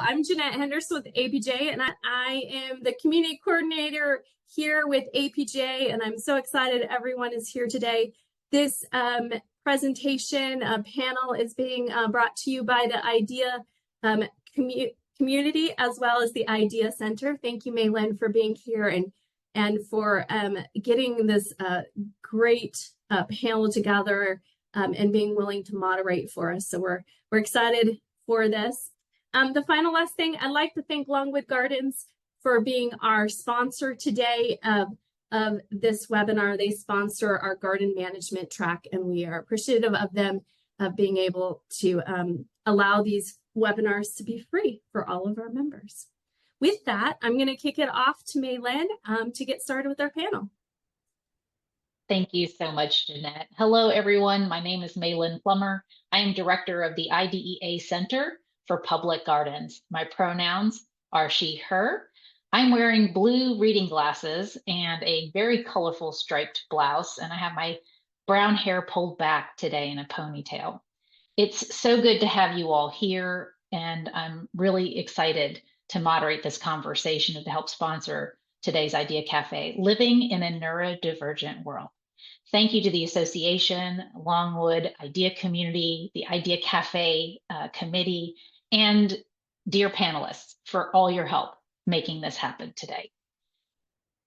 I'm Jeanette Henderson with APJ, and I am the community coordinator here with APJ, and I'm so excited everyone is here today. This presentation panel is being brought to you by the IDEA community as well as the IDEA Center. Thank you, Maylin, for being here and for getting this great panel together and being willing to moderate for us. So we're excited for this. The final last thing, I'd like to thank Longwood Gardens for being our sponsor today of this webinar. They sponsor our garden management track, and we are appreciative of them being able to allow these webinars to be free for all of our members. With that, I'm going to kick it off to Maylin to get started with our panel. Thank you so much, Jeanette. Hello, everyone. My name is Maylin Plummer. I am director of the IDEA Center for Public Gardens. My pronouns are she, her. I'm wearing blue reading glasses and a very colorful striped blouse, and I have my brown hair pulled back today in a ponytail. It's so good to have you all here, and I'm really excited to moderate this conversation and to help sponsor today's IDEA Cafe, Living in a Neurodivergent World. Thank you to the association, Longwood, IDEA community, the IDEA Cafe committee, and dear panelists for all your help making this happen today.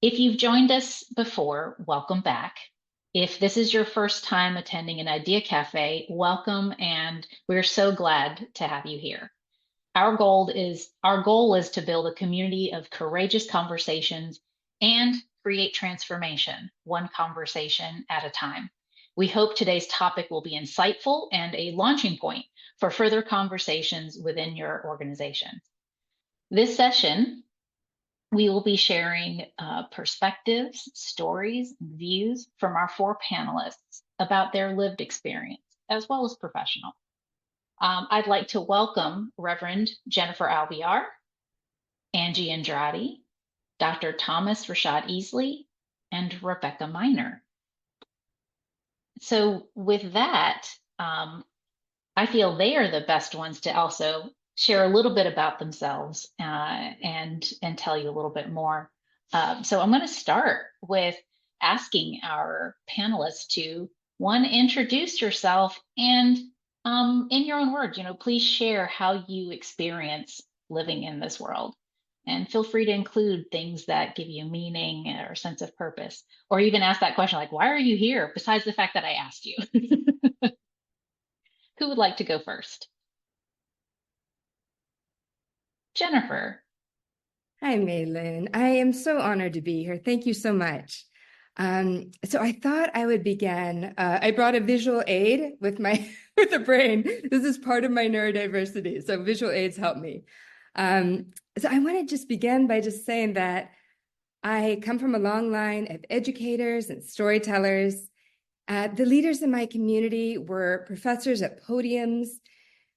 If you've joined us before, welcome back. If this is your first time attending an IDEA Cafe, welcome, and we're so glad to have you here. Our goal is to build a community of courageous conversations and create transformation, one conversation at a time. We hope today's topic will be insightful and a launching point for further conversations within your organization. This session, we will be sharing perspectives, stories, and views from our four panelists about their lived experience, as well as professional. I'd like to welcome Reverend Jennifer Alvear, Angie Andrade, Dr. Thomas Rashad Easley, and Rebecca Miner. So with that, I feel they are the best ones to also share a little bit about themselves and tell you a little bit more. So I'm going to start with asking our panelists to, one, introduce yourself and in your own words, please share how you experience living in this world. And feel free to include things that give you meaning or sense of purpose, or even ask that question like, why are you here? Besides the fact that I asked you. Who would like to go first? Jennifer. Hi, Maylin. I am so honored to be here. Thank you so much. So I thought I would begin. I brought a visual aid with the brain. This is part of my neurodiversity, so visual aids help me. So I want to just begin by just saying that I come from a long line of educators and storytellers. The leaders in my community were professors at podiums,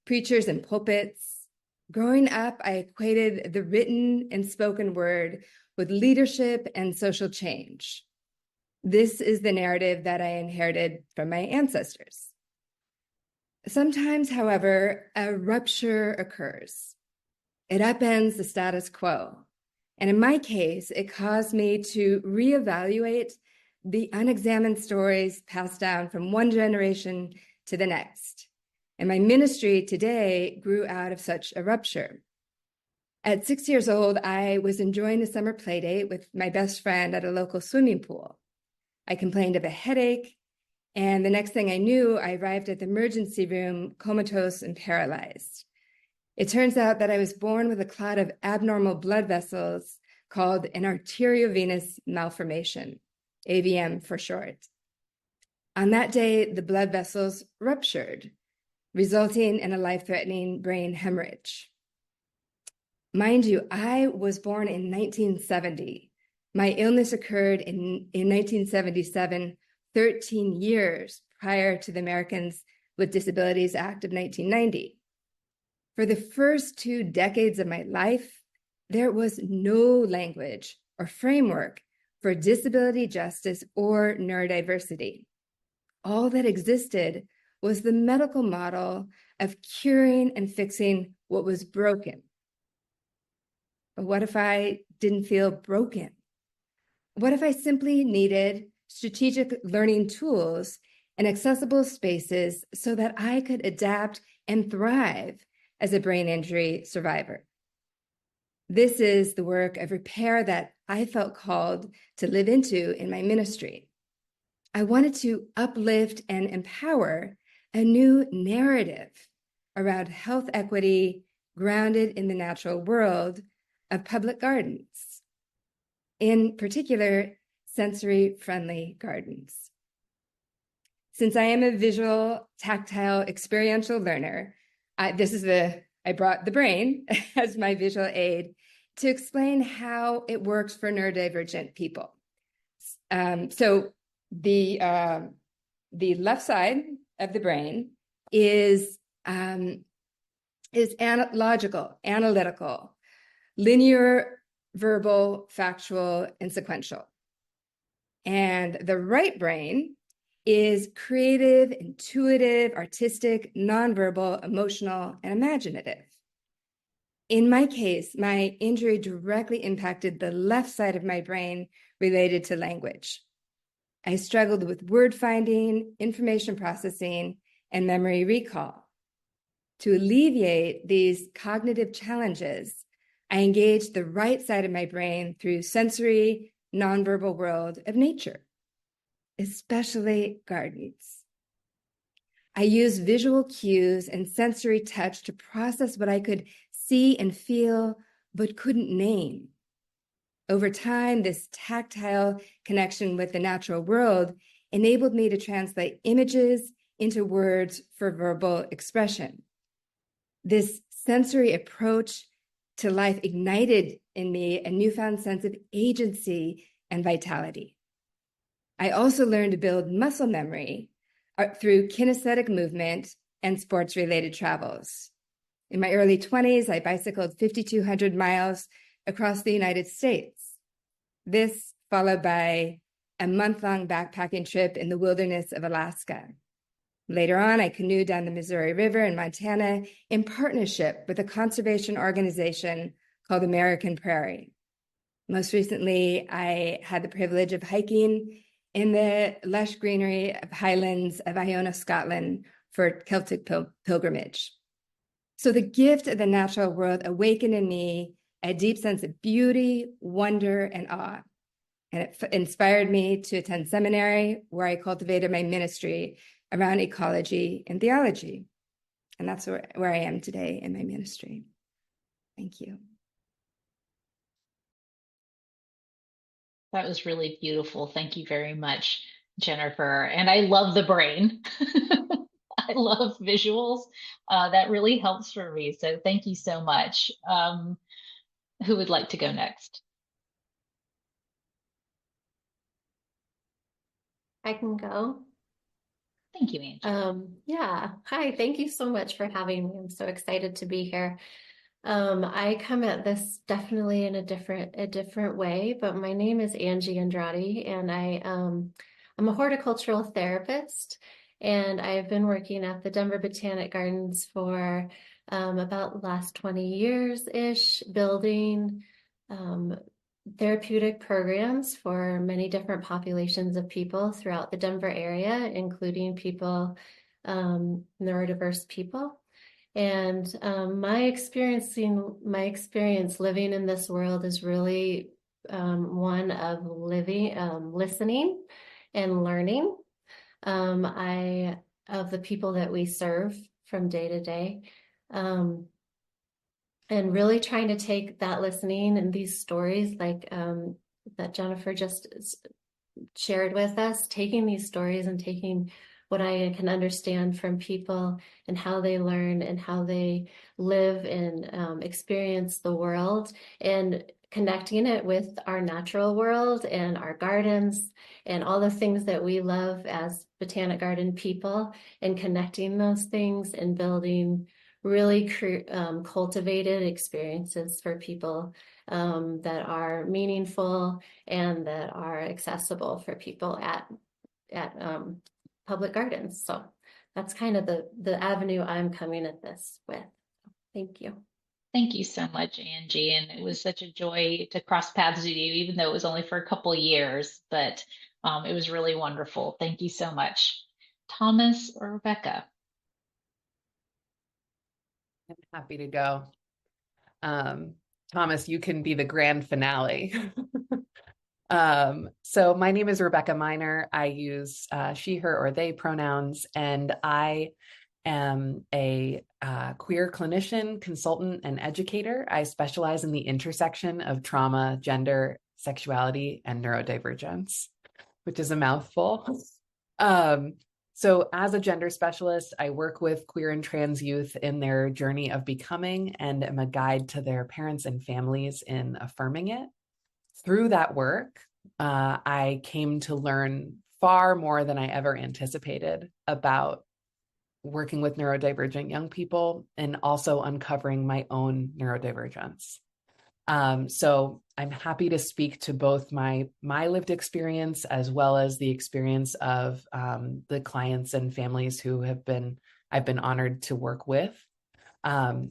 preachers in pulpits. Growing up, I equated the written and spoken word with leadership and social change. This is the narrative that I inherited from my ancestors. Sometimes, however, a rupture occurs. It upends the status quo. And in my case, it caused me to reevaluate the unexamined stories passed down from one generation to the next. And my ministry today grew out of such a rupture. At 6 years old, I was enjoying a summer play date with my best friend at a local swimming pool. I complained of a headache, and the next thing I knew, I arrived at the emergency room comatose and paralyzed. It turns out that I was born with a clot of abnormal blood vessels called an arteriovenous malformation, AVM for short. On that day, the blood vessels ruptured, resulting in a life-threatening brain hemorrhage. Mind you, I was born in 1970. My illness occurred in 1977, 13 years prior to the Americans with Disabilities Act of 1990. For the first 2 decades of my life, there was no language or framework for disability justice or neurodiversity. All that existed was the medical model of curing and fixing what was broken, What if I didn't feel broken? What if I simply needed strategic learning tools and accessible spaces so that I could adapt and thrive as a brain injury survivor? This is the work of repair that I felt called to live into in my ministry. I wanted to uplift and empower a new narrative around health equity grounded in the natural world of public gardens, in particular, sensory-friendly gardens. Since I am a visual, tactile, experiential learner, I brought the brain as my visual aid to explain how it works for neurodivergent people. So the left side of the brain is logical, analytical, linear, verbal, factual, and sequential. And the right brain is creative, intuitive, artistic, nonverbal, emotional, and imaginative. In my case, my injury directly impacted the left side of my brain related to language. I struggled with word finding, information processing, and memory recall. To alleviate these cognitive challenges, I engaged the right side of my brain through sensory, nonverbal world of nature, especially gardens. I used visual cues and sensory touch to process what I could see and feel, but couldn't name. Over time, this tactile connection with the natural world enabled me to translate images into words for verbal expression. This sensory approach to life ignited in me a newfound sense of agency and vitality. I also learned to build muscle memory through kinesthetic movement and sports-related travels. In my early 20s, I bicycled 5,200 miles across the United States. This followed by a month-long backpacking trip in the wilderness of Alaska. Later on, I canoed down the Missouri River in Montana in partnership with a conservation organization called American Prairie. Most recently, I had the privilege of hiking in the lush greenery of highlands of Iona, Scotland for Celtic pilgrimage. So the gift of the natural world awakened in me a deep sense of beauty, wonder, and awe. And it inspired me to attend seminary where I cultivated my ministry around ecology and theology. And that's where I am today in my ministry. Thank you. That was really beautiful. Thank you very much, Jennifer. And I love the brain. I love visuals. That really helps for me. So thank you so much. Who would like to go next? I can go. Thank you, Angie. Yeah. Hi, thank you so much for having me. I'm so excited to be here. I come at this definitely in a different way, but my name is Angie Andrade, and I'm a horticultural therapist, and I've been working at the Denver Botanic Gardens for about the last 20 years-ish, building therapeutic programs for many different populations of people throughout the Denver area, including people, neurodiverse people. And my experience living in this world is really one of listening and learning of the people that we serve from day to day. And really trying to take that listening and these stories like that Jennifer just shared with us, taking these stories and taking what I can understand from people and how they learn and how they live and experience the world, and connecting it with our natural world and our gardens and all the things that we love as Botanic Garden people, and connecting those things and building really cultivated experiences for people that are meaningful and that are accessible for people at public gardens. So that's kind of the avenue I'm coming at this with. Thank you. Thank you so much, Angie. And it was such a joy to cross paths with you, even though it was only for a couple of years, but it was really wonderful. Thank you so much. Thomas or Rebecca? I'm happy to go. Thomas, you can be the grand finale. So my name is Rebecca Miner. I use she, her, or they pronouns, and I am a queer clinician, consultant, and educator. I specialize in the intersection of trauma, gender, sexuality, and neurodivergence, which is a mouthful. So as a gender specialist, I work with queer and trans youth in their journey of becoming and am a guide to their parents and families in affirming it. Through that work, I came to learn far more than I ever anticipated about working with neurodivergent young people and also uncovering my own neurodivergence. So I'm happy to speak to both my lived experience as well as the experience of the clients and families who I've been honored to work with. There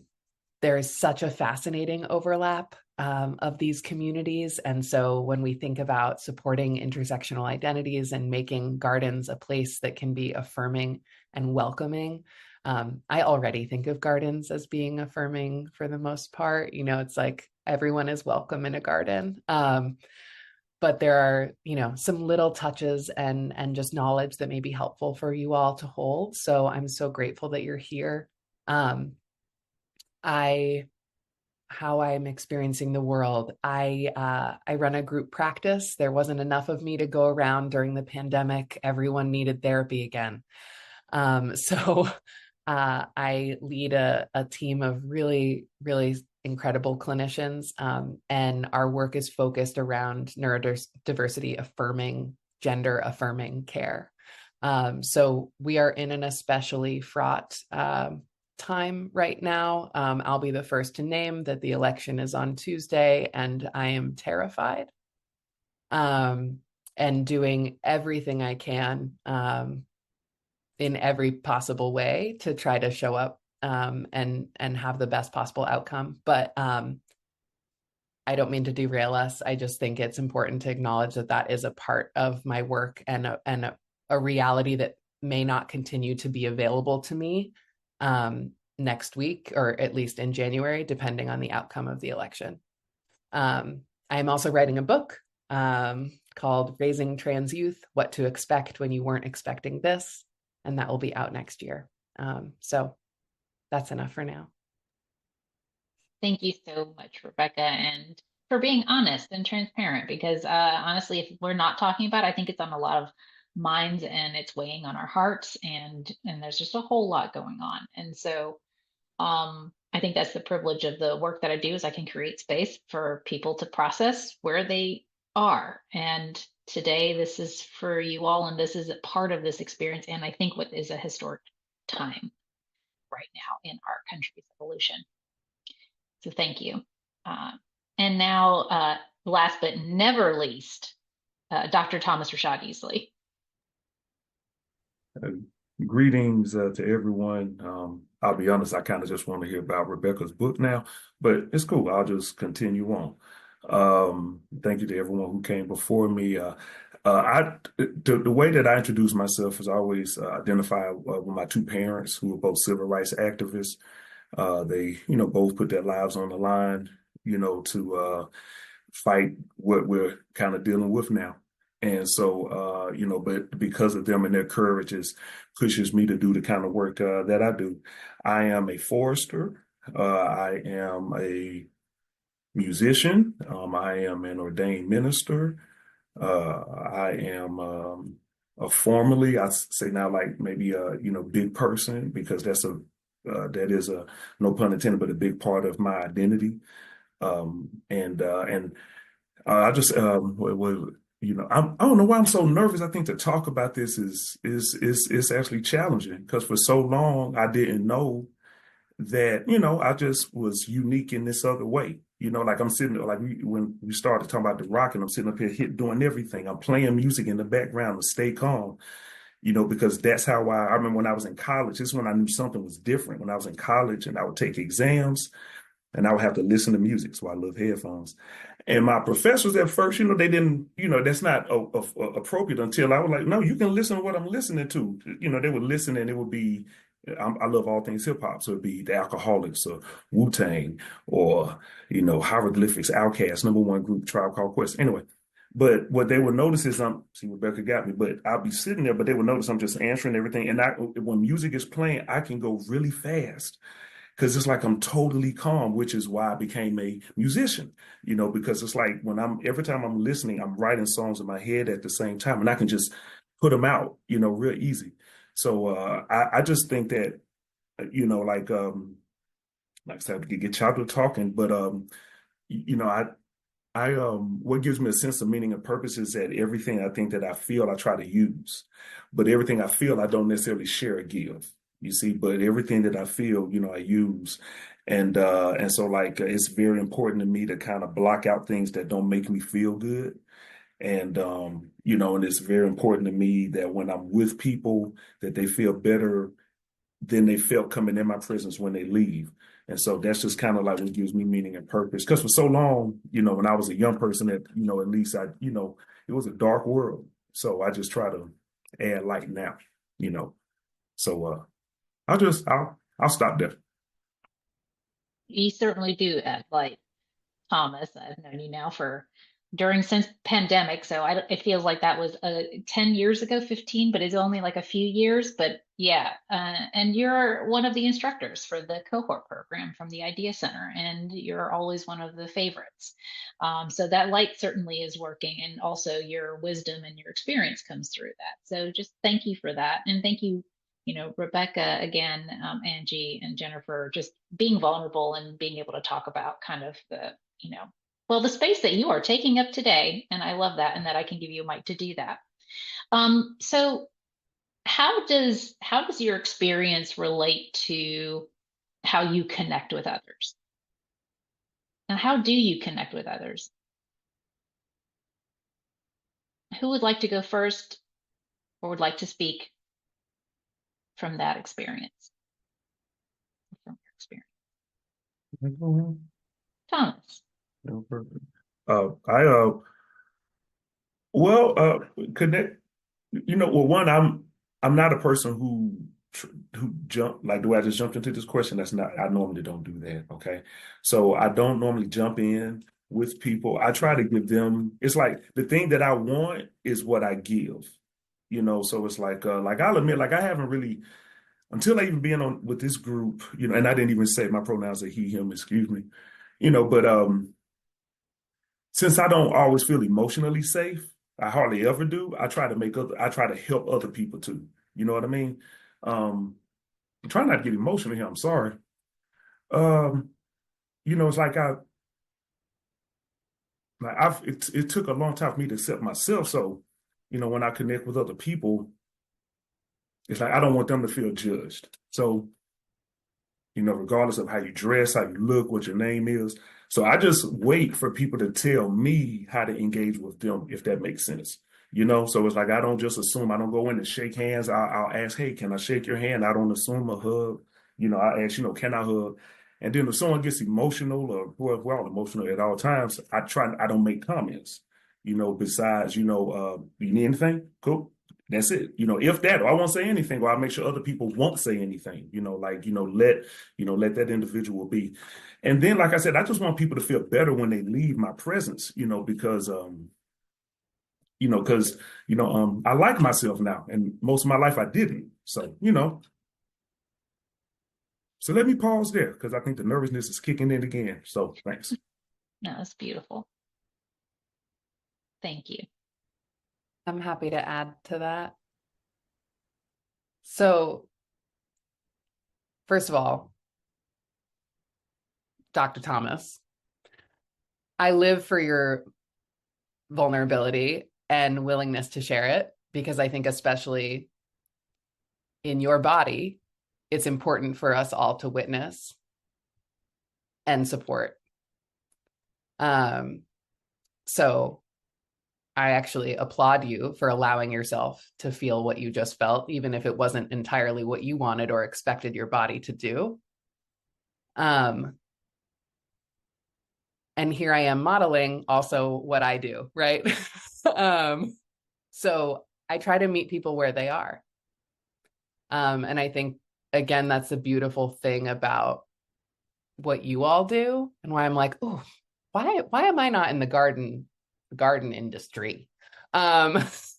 is such a fascinating overlap of these communities. And so when we think about supporting intersectional identities and making gardens a place that can be affirming and welcoming, I already think of gardens as being affirming for the most part. You know, it's like everyone is welcome in a garden. But there are, some little touches and just knowledge that may be helpful for you all to hold. So I'm so grateful that you're here. How I'm experiencing the world. I run a group practice. There wasn't enough of me to go around during the pandemic. Everyone needed therapy again. So I lead a team of really, really incredible clinicians, and our work is focused around neurodiversity affirming, gender affirming care. So we are in an especially fraught time right now. I'll be the first to name that the election is on Tuesday, and I am terrified, and doing everything I can in every possible way to try to show up and have the best possible outcome. But I don't mean to derail us. I just think it's important to acknowledge that that is a part of my work and a reality that may not continue to be available to me next week, or at least in January, depending on the outcome of the election. I'm also writing a book called Raising Trans Youth, What to Expect When You Weren't Expecting This, and that will be out next year. So that's enough for now. Thank you so much, Rebecca, and for being honest and transparent, because honestly, if we're not talking about it, I think it's on a lot of minds and it's weighing on our hearts, and there's just a whole lot going on. And so I think that's the privilege of the work that I do, is I can create space for people to process where they are. And today, this is for you all, and this is a part of this experience, and I think what is a historic time right now in our country's evolution. So thank you. And now, last but never least, Dr. Thomas Rashad Easley. Greetings to everyone. I'll be honest, I kind of just want to hear about Rebecca's book now, but it's cool. I'll just continue on. Thank you to everyone who came before me. The way that I introduce myself is always identify with my two parents, who are both civil rights activists. They, both put their lives on the line, to fight what we're kind of dealing with now. And so, but because of them and their courage pushes me to do the kind of work that I do. I am a forester. I am a musician. I am an ordained minister. I am formerly, I say now, like maybe a big person, because that is a, no pun intended, but a big part of my identity. I just I don't know why I'm so nervous. I think to talk about this is actually challenging, because for so long I didn't know that, I just was unique in this other way. Like I'm sitting there, like when we started talking about the rock, and I'm sitting up here doing everything. I'm playing music in the background to stay calm, because that's how I remember when I was in college. This is when I knew something was different. When I was in college and I would take exams, and I would have to listen to music. So I love headphones. And my professors at first, they didn't, that's not appropriate until I was like, no, you can listen to what I'm listening to. They would listen and it would be, I love all things hip hop. So it'd be the Alcoholics or Wu-Tang or, Hieroglyphics, Outkast, number one group, Tribe Called Quest. Anyway, but what they would notice is see, Rebecca got me, but I'll be sitting there, but they would notice I'm just answering everything. And when music is playing, I can go really fast because it's like I'm totally calm, which is why I became a musician, because it's like every time I'm listening, I'm writing songs in my head at the same time and I can just put them out, real easy. So I just think that, like I said, to get y'all to talking, but, what gives me a sense of meaning and purpose is that everything I think that I feel, I try to use, but everything I feel, I don't necessarily share or give. You see, but everything that I feel, I use. And so like, it's very important to me to kind of block out things that don't make me feel good. And, and it's very important to me that when I'm with people, that they feel better than they felt coming in my presence when they leave. And so that's just kind of like what gives me meaning and purpose. Because for so long, when I was a young person, at least it was a dark world. So I just try to add light now, So I'll stop there. You certainly do add light, Thomas. I've known you now since pandemic, so it feels like that was 10 years ago, 15, but it's only like a few years. But yeah, and you're one of the instructors for the cohort program from the Idea Center, and you're always one of the favorites. So that light certainly is working, and also your wisdom and your experience comes through that. So just thank you for that, and thank you, Rebecca again, Angie and Jennifer, just being vulnerable and being able to talk about kind of the, the space that you are taking up today. And I love that, and that I can give you a mic to do that. So how does your experience relate to how you connect with others? And how do you connect with others? Who would like to go first or would like to speak from that experience? From your experience. Thomas. Connect. One, I'm not a person who jump like the way I just jumped into this question. I normally don't do that. Okay, so I don't normally jump in with people. I try to give them. It's like the thing that I want is what I give. So it's like I'll admit, like I haven't really until I even been on with this group. And I didn't even say my pronouns are he, him. Excuse me. But since I don't always feel emotionally safe, I hardly ever do. I try to help other people too. You know what I mean? I'm trying not to get emotional here. I'm sorry. It's like it took a long time for me to accept myself. So, when I connect with other people, it's like I don't want them to feel judged. So, regardless of how you dress, how you look, what your name is. So I just wait for people to tell me how to engage with them, if that makes sense. So it's like I don't just assume. I don't go in and shake hands. I'll ask, hey, can I shake your hand? I don't assume a hug. I ask, can I hug? And then if someone gets emotional, or we're all emotional at all times, I don't make comments, besides, you need anything? Cool. That's it. If that, or I won't say anything, or I'll make sure other people won't say anything, let that individual be. And then, like I said, I just want people to feel better when they leave my presence, because, I like myself now, and most of my life I didn't. So, so let me pause there because I think the nervousness is kicking in again. So thanks. No, that's beautiful. Thank you. I'm happy to add to that. So, first of all, Dr. Thomas, I live for your vulnerability and willingness to share it, because I think especially in your body, it's important for us all to witness and support. So I actually applaud you for allowing yourself to feel what you just felt, even if it wasn't entirely what you wanted or expected your body to do. And here I am modeling also what I do, right? So I try to meet people where they are. And I think, again, that's the beautiful thing about what you all do, and why I'm like, oh, why am I not in the garden industry? Because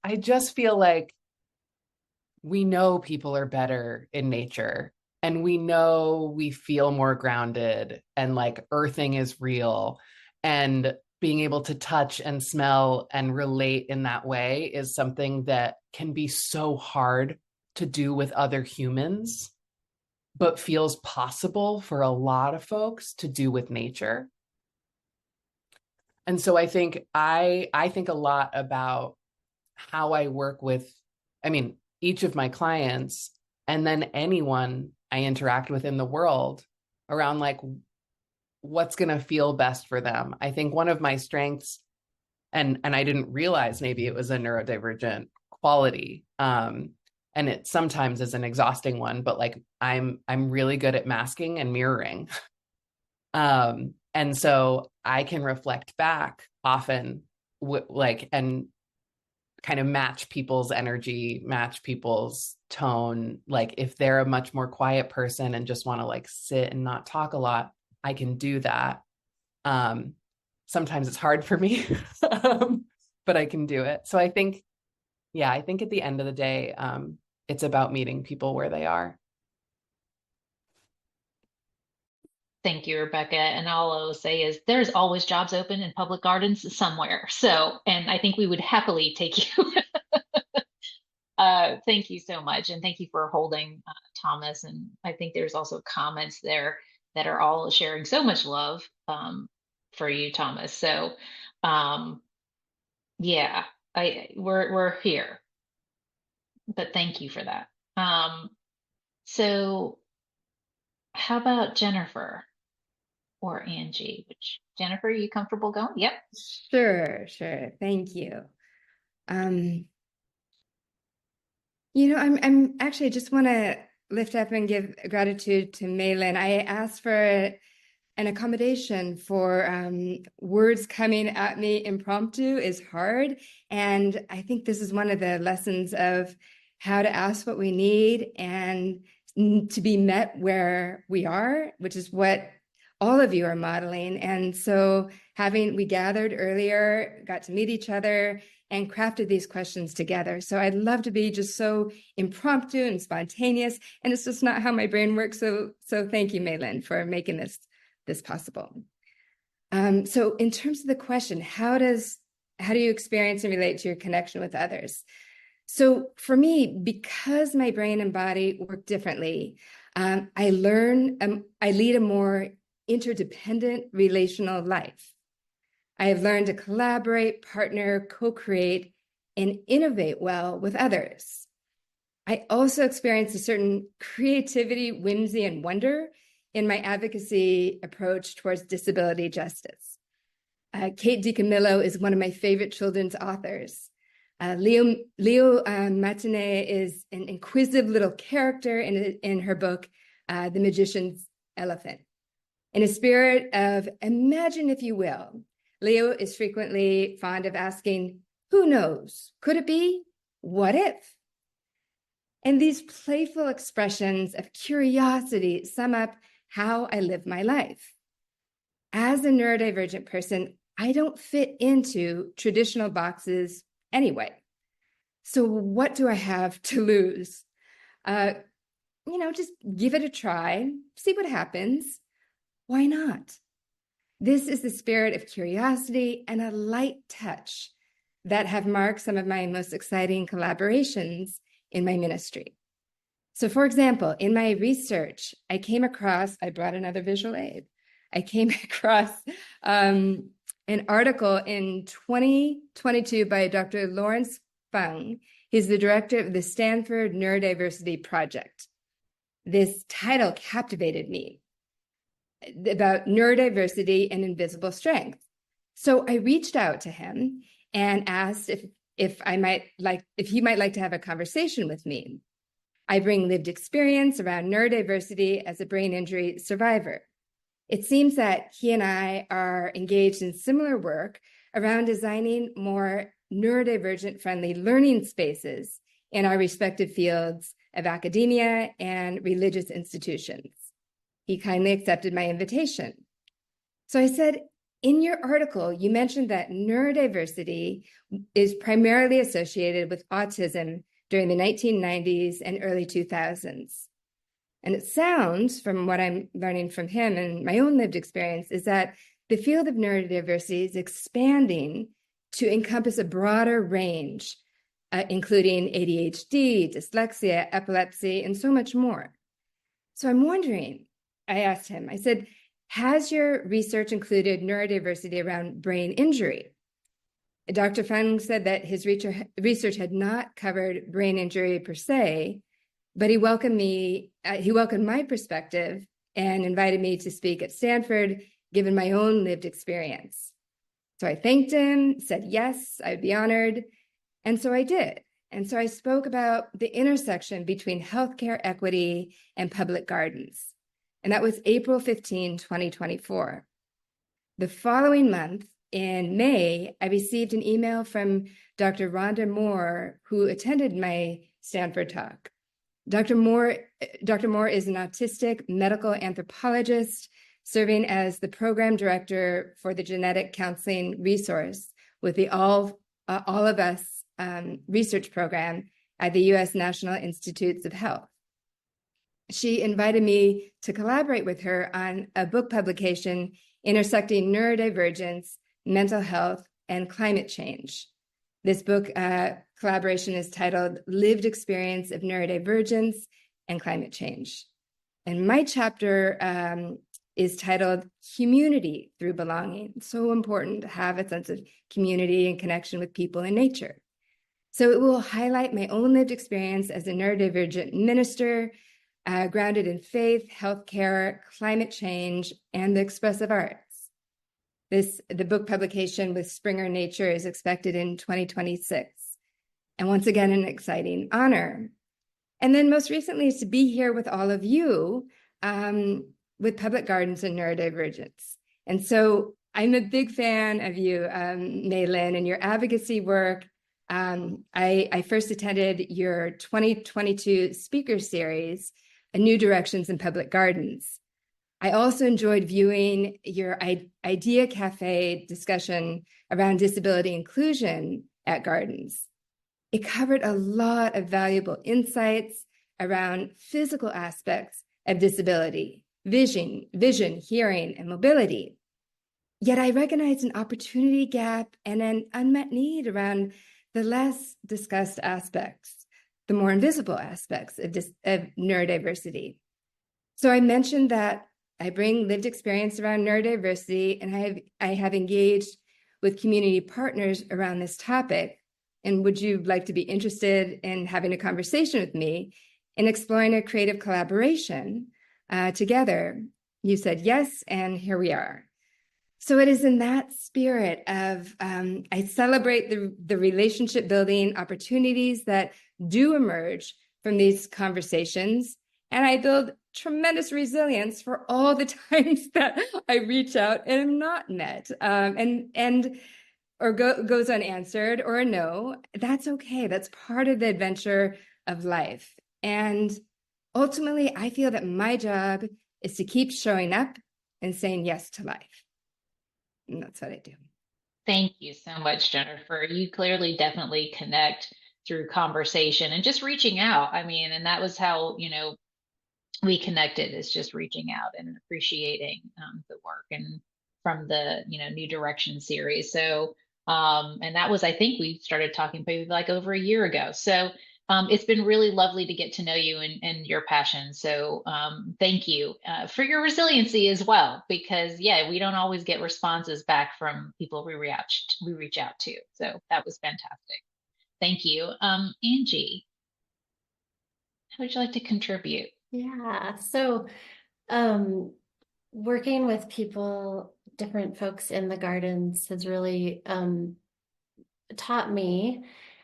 I just feel like we know people are better in nature, and we know we feel more grounded, and like earthing is real, and being able to touch and smell and relate in that way is something that can be so hard to do with other humans, but feels possible for a lot of folks to do with nature. And so I think I think a lot about how I work with, I mean, each of my clients, and then anyone I interact with in the world, around like what's going to feel best for them. I think one of my strengths, and I didn't realize maybe it was a neurodivergent quality, and it sometimes is an exhausting one, but like I'm really good at masking and mirroring. And so I can reflect back often and kind of match people's energy, match people's tone. Like if they're a much more quiet person and just want to like sit and not talk a lot, I can do that. Sometimes it's hard for me, but I can do it. So I think at the end of the day, it's about meeting people where they are. Thank you, Rebecca. And all I will say is there's always jobs open in public gardens somewhere. So, and I think we would happily take you. Thank you so much. And thank you for holding Thomas. And I think there's also comments there that are all sharing so much love for you, Thomas. So yeah, we're here. But thank you for that. So how about Jennifer or Angie? Jennifer, are you comfortable going? Yep. Sure. Thank you. I'm actually just want to lift up and give gratitude to Maylin. I asked for an accommodation for words coming at me impromptu is hard. And I think this is one of the lessons of how to ask what we need and to be met where we are, which is what all of you are modeling. And so we gathered earlier, got to meet each other and crafted these questions together. So I'd love to be just so impromptu and spontaneous. And it's just not how my brain works. So thank you, Maylin, for making this possible. So in terms of the question, how do you experience and relate to your connection with others? So for me, because my brain and body work differently, I lead a more interdependent relational life. I have learned to collaborate, partner, co-create, and innovate well with others. I also experience a certain creativity, whimsy, and wonder in my advocacy approach towards disability justice. Kate DiCamillo is one of my favorite children's authors. Leo Matinee is an inquisitive little character in her book, The Magician's Elephant. In a spirit of imagine if you will, Leo is frequently fond of asking, who knows? Could it be? What if? And these playful expressions of curiosity sum up how I live my life. As a neurodivergent person, I don't fit into traditional boxes anyway. So what do I have to lose? Just give it a try, see what happens. Why not? This is the spirit of curiosity and a light touch that have marked some of my most exciting collaborations in my ministry. So for example, in my research, I brought another visual aid. I came across an article in 2022 by Dr. Lawrence Fung. He's the director of the Stanford Neurodiversity Project. This title captivated me, about neurodiversity and invisible strength. So I reached out to him and asked if he might like to have a conversation with me. I bring lived experience around neurodiversity as a brain injury survivor. It seems that he and I are engaged in similar work around designing more neurodivergent friendly learning spaces in our respective fields of academia and religious institutions. He kindly accepted my invitation. So I said, in your article, you mentioned that neurodiversity is primarily associated with autism during the 1990s and early 2000s. And it sounds, from what I'm learning from him and my own lived experience, is that the field of neurodiversity is expanding to encompass a broader range, including ADHD, dyslexia, epilepsy, and so much more. So I'm wondering, I asked him, I said, has your research included neurodiversity around brain injury? Dr. Fung said that his research had not covered brain injury per se, but he welcomed my perspective and invited me to speak at Stanford, given my own lived experience. So I thanked him, said yes, I would be honored. And so I did. And so I spoke about the intersection between healthcare equity and public gardens. And that was April 15, 2024. The following month, in May, I received an email from Dr. Rhonda Moore, who attended my Stanford talk. Dr. Moore is an autistic medical anthropologist serving as the program director for the genetic counseling resource with the All of Us research program at the U.S. National Institutes of Health. She invited me to collaborate with her on a book publication intersecting neurodivergence, mental health, and climate change. This book collaboration is titled Lived Experience of Neurodivergence and Climate Change. And my chapter is titled Community Through Belonging. It's so important to have a sense of community and connection with people and nature. So it will highlight my own lived experience as a neurodivergent minister, grounded in faith, healthcare, climate change, and the expressive arts. The book publication with Springer Nature is expected in 2026. And once again, an exciting honor. And then most recently is to be here with all of you with Public Gardens and Neurodivergence. And so I'm a big fan of you, Maylin, and your advocacy work. I first attended your 2022 speaker series, New Directions in Public Gardens. I also enjoyed viewing your Idea Cafe discussion around disability inclusion at Gardens. It covered a lot of valuable insights around physical aspects of disability, vision, hearing, and mobility. Yet I recognized an opportunity gap and an unmet need around the less discussed aspects, the more invisible aspects of neurodiversity. So I mentioned that I bring lived experience around neurodiversity, and I have engaged with community partners around this topic. And would you like to be interested in having a conversation with me and exploring a creative collaboration together? You said yes, and here we are. So it is in that spirit of, I celebrate the relationship building opportunities that do emerge from these conversations, and I build tremendous resilience for all the times that I reach out and am not met, or goes unanswered, or a no. That's okay. That's part of the adventure of life. And ultimately, I feel that my job is to keep showing up and saying yes to life. And that's what I do. Thank you so much, Jennifer. You clearly definitely connect through conversation and just reaching out. I mean, and that was how, we connected, is just reaching out and appreciating the work and from the, New Direction series. So, and that was, I think we started talking maybe like over a year ago. So it's been really lovely to get to know you and your passion. So thank you for your resiliency as well, because we don't always get responses back from people we reach out to. So that was fantastic. Thank you. Angie, how would you like to contribute? Yeah, so working with people, different folks in the gardens has really taught me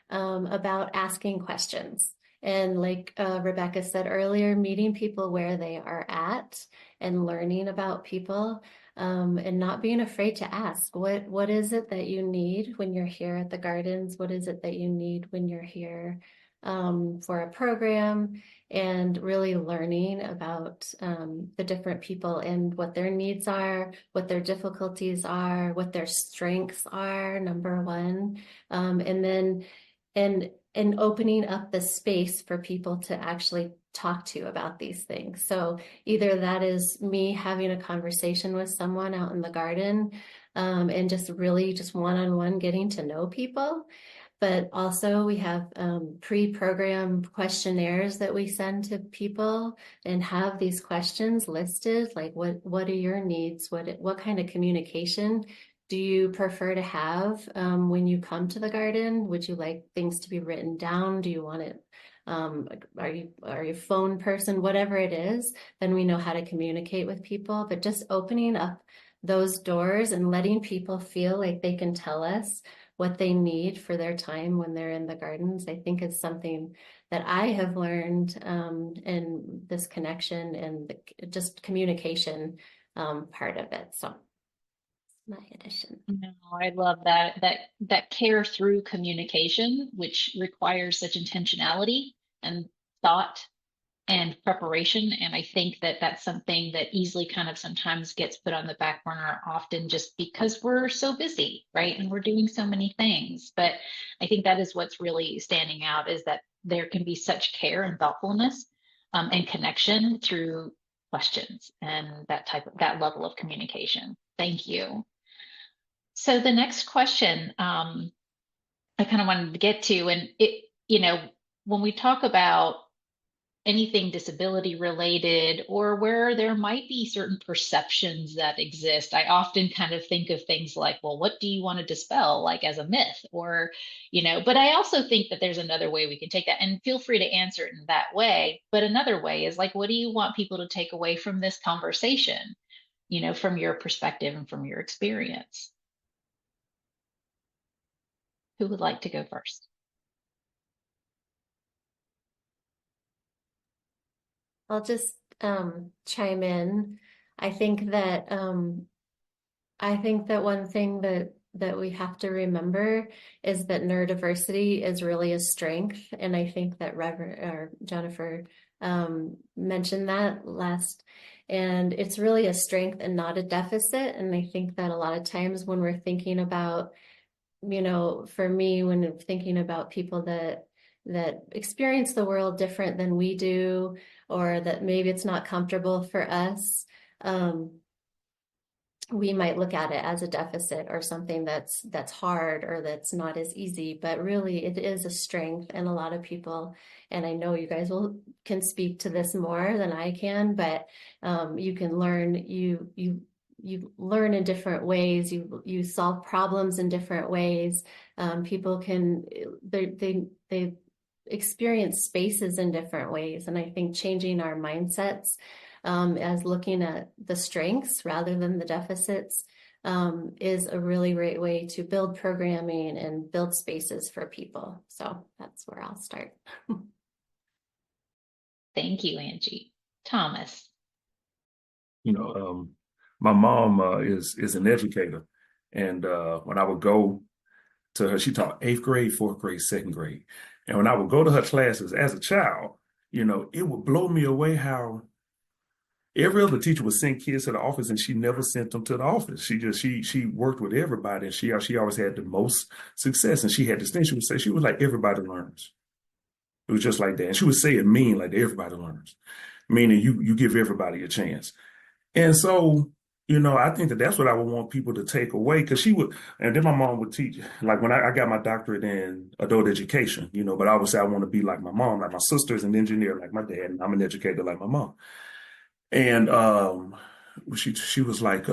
about asking questions And like Rebecca said earlier, meeting people where they are at and learning about people, and not being afraid to ask, what is it that you need when you're here at the gardens? What is it that you need when you're here for a program? And really learning about the different people and what their needs are, what their difficulties are, what their strengths are, number one. And then and opening up the space for people to actually talk to about these things. So either that is me having a conversation with someone out in the garden, and just really just one-on-one getting to know people. But also we have pre-programmed questionnaires that we send to people and have these questions listed, like what are your needs? What kind of communication do you prefer to have when you come to the garden? Would you like things to be written down? Do you want it? Are you a phone person? Whatever it is, then we know how to communicate with people. But just opening up those doors and letting people feel like they can tell us what they need for their time when they're in the gardens, I think is something that I have learned in this connection and just communication part of it. So my addition. No, I love that care through communication, which requires such intentionality and thought and preparation. And I think that that's something that easily kind of sometimes gets put on the back burner, often just because we're so busy, right? And we're doing so many things. But I think that is what's really standing out, is that there can be such care and thoughtfulness and connection through questions and that level of communication. Thank you. So the next question I kind of wanted to get to, and when we talk about anything disability related, or where there might be certain perceptions that exist, I often kind of think of things like, well, what do you want to dispel, like as a myth, or, but I also think that there's another way we can take that, and feel free to answer it in that way. But another way is like, what do you want people to take away from this conversation, from your perspective and from your experience? Who would like to go first? I'll just chime in. I think that one thing that we have to remember is that neurodiversity is really a strength, and I think that Jennifer mentioned that last. And it's really a strength and not a deficit. And I think that a lot of times when we're thinking about, for me, when I'm thinking about people that experience the world different than we do, or that maybe it's not comfortable for us, we might look at it as a deficit or something that's hard or that's not as easy. But really it is a strength. And a lot of people, and I know you guys can speak to this more than I can, but you can learn, you learn in different ways. You solve problems in different ways. People they experience spaces in different ways. And I think changing our mindsets as looking at the strengths rather than the deficits is a really great way to build programming and build spaces for people. So that's where I'll start. Thank you, Angie. Thomas. My mom is an educator, and when I would go to her, she taught 8th grade, 4th grade, 2nd grade. And when I would go to her classes as a child, it would blow me away how every other teacher would send kids to the office, and she never sent them to the office. She worked with everybody, and she always had the most success. And she had this thing she would say, she was like, everybody learns. It was just like that. And she would say it mean like everybody learns, meaning you give everybody a chance. And so, I think that's what I would want people to take away, because she would, and then my mom would teach, like when I got my doctorate in adult education, but I would say I want to be like my mom, like my sister's an engineer like my dad, and I'm an educator like my mom. And she was like,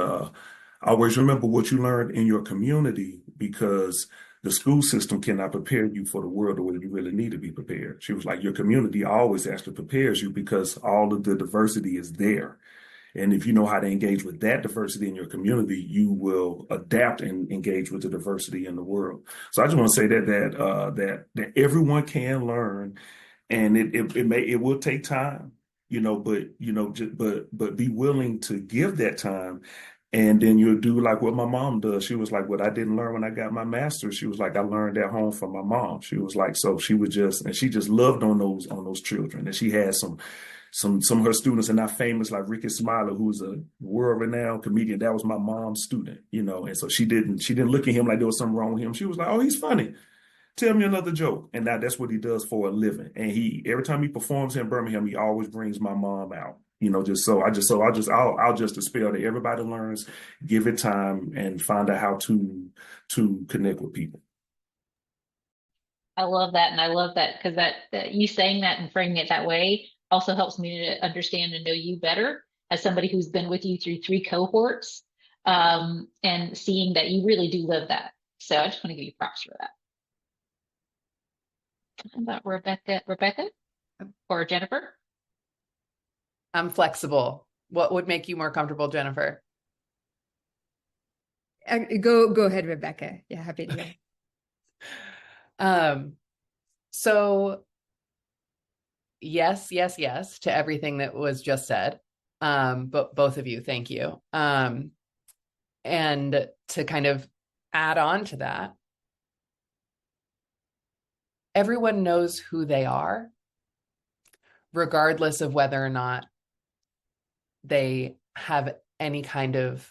always remember what you learned in your community, because the school system cannot prepare you for the world the way you really need to be prepared. She was like, your community always actually prepares you, because all of the diversity is there. And if you know how to engage with that diversity in your community, you will adapt and engage with the diversity in the world. So I just want to say that everyone can learn, And it will take time, but be willing to give that time. And then you'll do like what my mom does. She was like, what I didn't learn when I got my master's, she was like, I learned at home from my mom. She was like, so she just loved on those children. And she had some of her students are not famous, like Ricky Smiler, who's a world-renowned comedian. That was my mom's student, and so she didn't look at him like there was something wrong with him. She was like, oh, he's funny. Tell me another joke. And now that's what he does for a living. And every time he performs in Birmingham, he always brings my mom out. I'll just dispel that everybody learns, give it time, and find out how to connect with people. I love that. And I love that because that you saying that and framing it that way also helps me to understand and know you better as somebody who's been with you through 3 cohorts, and seeing that you really do live that. So I just want to give you props for that. How about Rebecca or Jennifer? I'm flexible. What would make you more comfortable, Jennifer? Go ahead, Rebecca. Yeah, happy to hear. So yes to everything that was just said. But both of you, thank you. And to kind of add on to that, everyone knows who they are, regardless of whether or not they have any kind of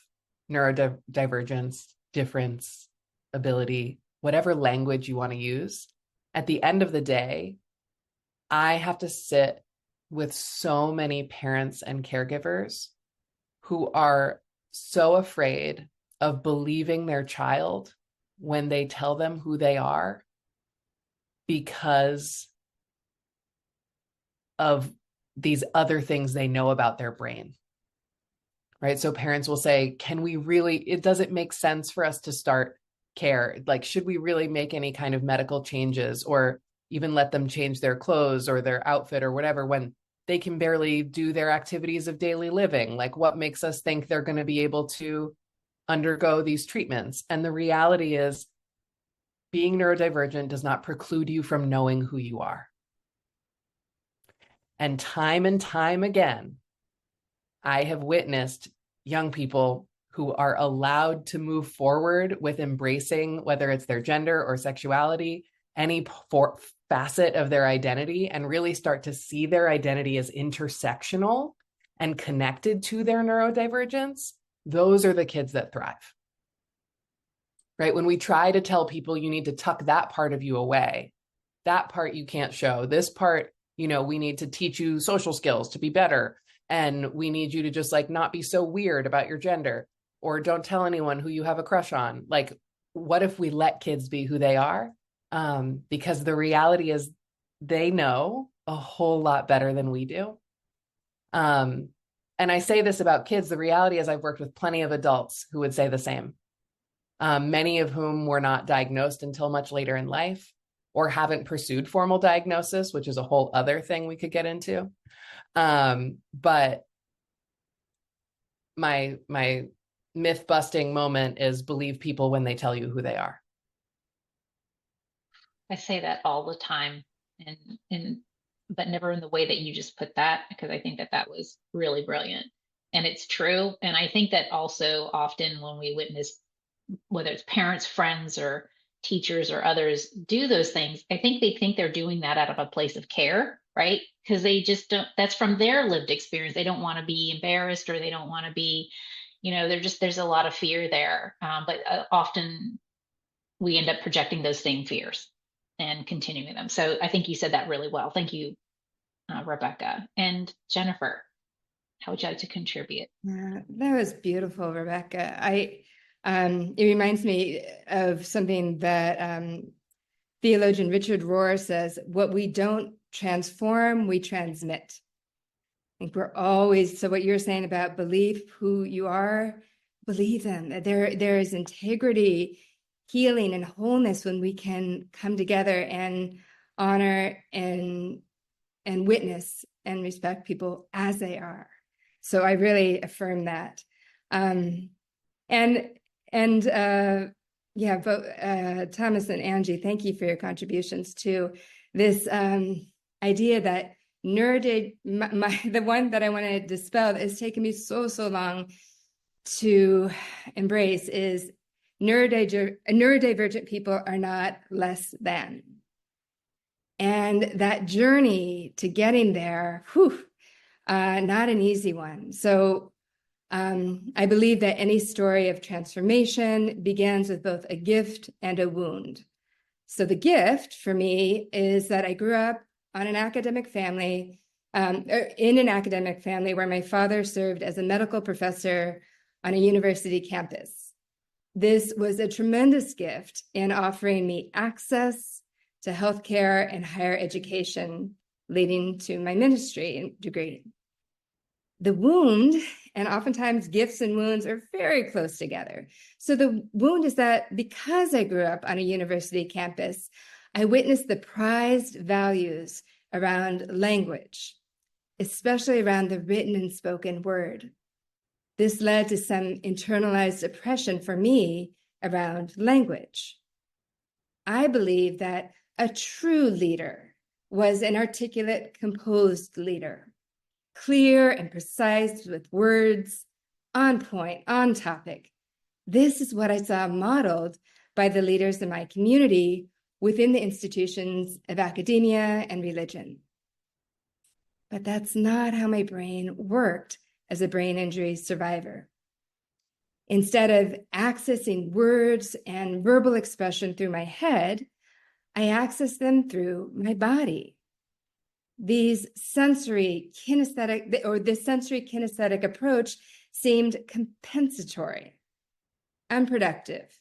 neurodivergence, difference, ability, whatever language you want to use. At the end of the day, I have to sit with so many parents and caregivers who are so afraid of believing their child when they tell them who they are because of these other things they know about their brain. Right? So parents will say, does it make sense for us to start care? Like, should we really make any kind of medical changes or even let them change their clothes or their outfit or whatever when they can barely do their activities of daily living? Like, what makes us think they're going to be able to undergo these treatments? And the reality is, being neurodivergent does not preclude you from knowing who you are. And time again, I have witnessed young people who are allowed to move forward with embracing, whether it's their gender or sexuality, any facet of their identity, and really start to see their identity as intersectional and connected to their neurodivergence. Those are the kids that thrive. Right? When we try to tell people you need to tuck that part of you away, that part you can't show, this part, we need to teach you social skills to be better. And we need you to just like not be so weird about your gender, or don't tell anyone who you have a crush on. Like, what if we let kids be who they are? Because the reality is they know a whole lot better than we do. And I say this about kids. The reality is I've worked with plenty of adults who would say the same. Many of whom were not diagnosed until much later in life or haven't pursued formal diagnosis, which is a whole other thing we could get into. But my myth busting moment is believe people when they tell you who they are. I say that all the time, but never in the way that you just put that, because I think that was really brilliant and it's true. And I think that also often when we witness, whether it's parents, friends, or teachers or others do those things, I think they think they're doing that out of a place of care, right? Because they just don't, that's from their lived experience. They don't want to be embarrassed, or they don't want to be, there's a lot of fear there. But often we end up projecting those same fears and continuing them. So I think you said that really well. Thank you, Rebecca. And Jennifer, how would you like to contribute? That was beautiful, Rebecca. It reminds me of something that theologian Richard Rohr says: what we don't transform, we transmit. I think we're always, so what you're saying about belief, who you are, believe them. There is integrity, healing, and wholeness when we can come together and honor and witness and respect people as they are. So I really affirm that. Thomas and Angie, thank you for your contributions to this idea that the one that I want to dispel that has taken me so long to embrace is neurodivergent people are not less than. And that journey to getting there, not an easy one. So I believe that any story of transformation begins with both a gift and a wound. So the gift for me is that I grew up on an academic family, in an academic family where my father served as a medical professor on a university campus. This was a tremendous gift in offering me access to healthcare and higher education, leading to my ministry degree. The wound, and oftentimes gifts and wounds are very close together. So the wound is that because I grew up on a university campus, I witnessed the prized values around language, especially around the written and spoken word. This led to some internalized oppression for me around language. I believe that a true leader was an articulate, composed leader, clear and precise with words, on point, on topic. This is what I saw modeled by the leaders in my community within the institutions of academia and religion. But that's not how my brain worked as a brain injury survivor. Instead of accessing words and verbal expression through my head, I accessed them through my body. This sensory kinesthetic approach seemed compensatory, unproductive,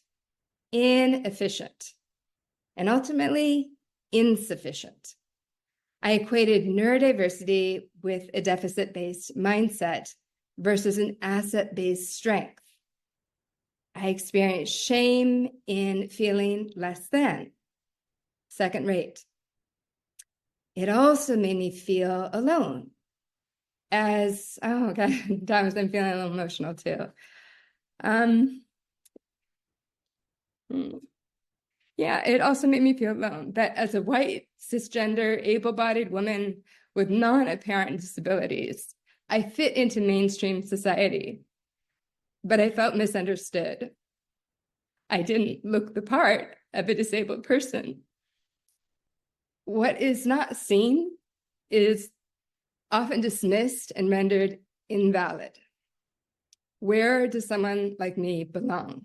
inefficient, and ultimately insufficient. I equated neurodiversity with a deficit-based mindset versus an asset-based strength. I experienced shame in feeling less than, second rate. It also made me feel alone. Oh God, Thomas, I'm feeling a little emotional too. Yeah, it also made me feel alone, that as a white, cisgender, able-bodied woman with non-apparent disabilities, I fit into mainstream society, but I felt misunderstood. I didn't look the part of a disabled person. What is not seen is often dismissed and rendered invalid. Where does someone like me belong?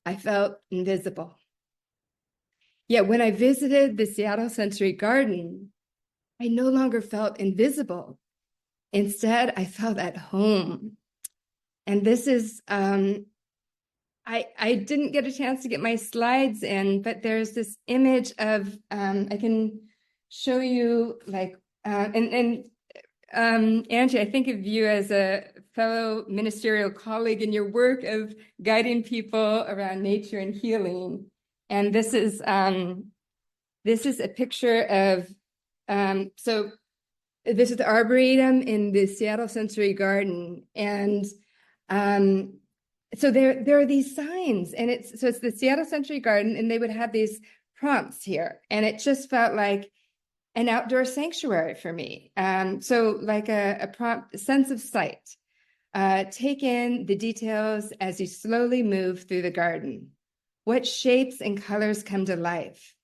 I felt invisible. Yet when I visited the Seattle Sensory Garden, I no longer felt invisible. Instead, I felt at home. And this is, I didn't get a chance to get my slides in, but there's this image of, I can show you like, Angie, I think of you as a fellow ministerial colleague in your work of guiding people around nature and healing. And this is a picture of, so this is the Arboretum in the Seattle Sensory Garden. And so there are these signs, and it's the Seattle Sensory Garden, and they would have these prompts here. And it just felt like an outdoor sanctuary for me. So like a prompt, sense of sight. Take in the details as you slowly move through the garden. What shapes and colors come to life?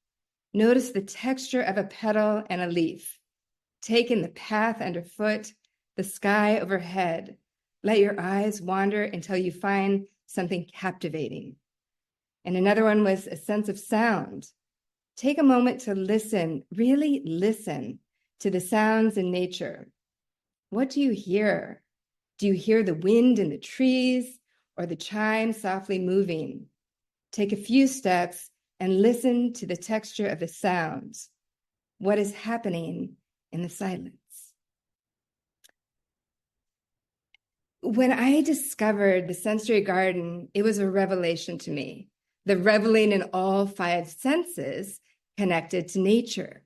Notice the texture of a petal and a leaf. Take in the path underfoot, the sky overhead. Let your eyes wander until you find something captivating. And another one was a sense of sound. Take a moment to listen, really listen to the sounds in nature. What do you hear? Do you hear the wind in the trees or the chime softly moving? Take a few steps and listen to the texture of the sounds. What is happening in the silence? When I discovered the sensory garden, it was a revelation to me. The reveling in all five senses connected to nature: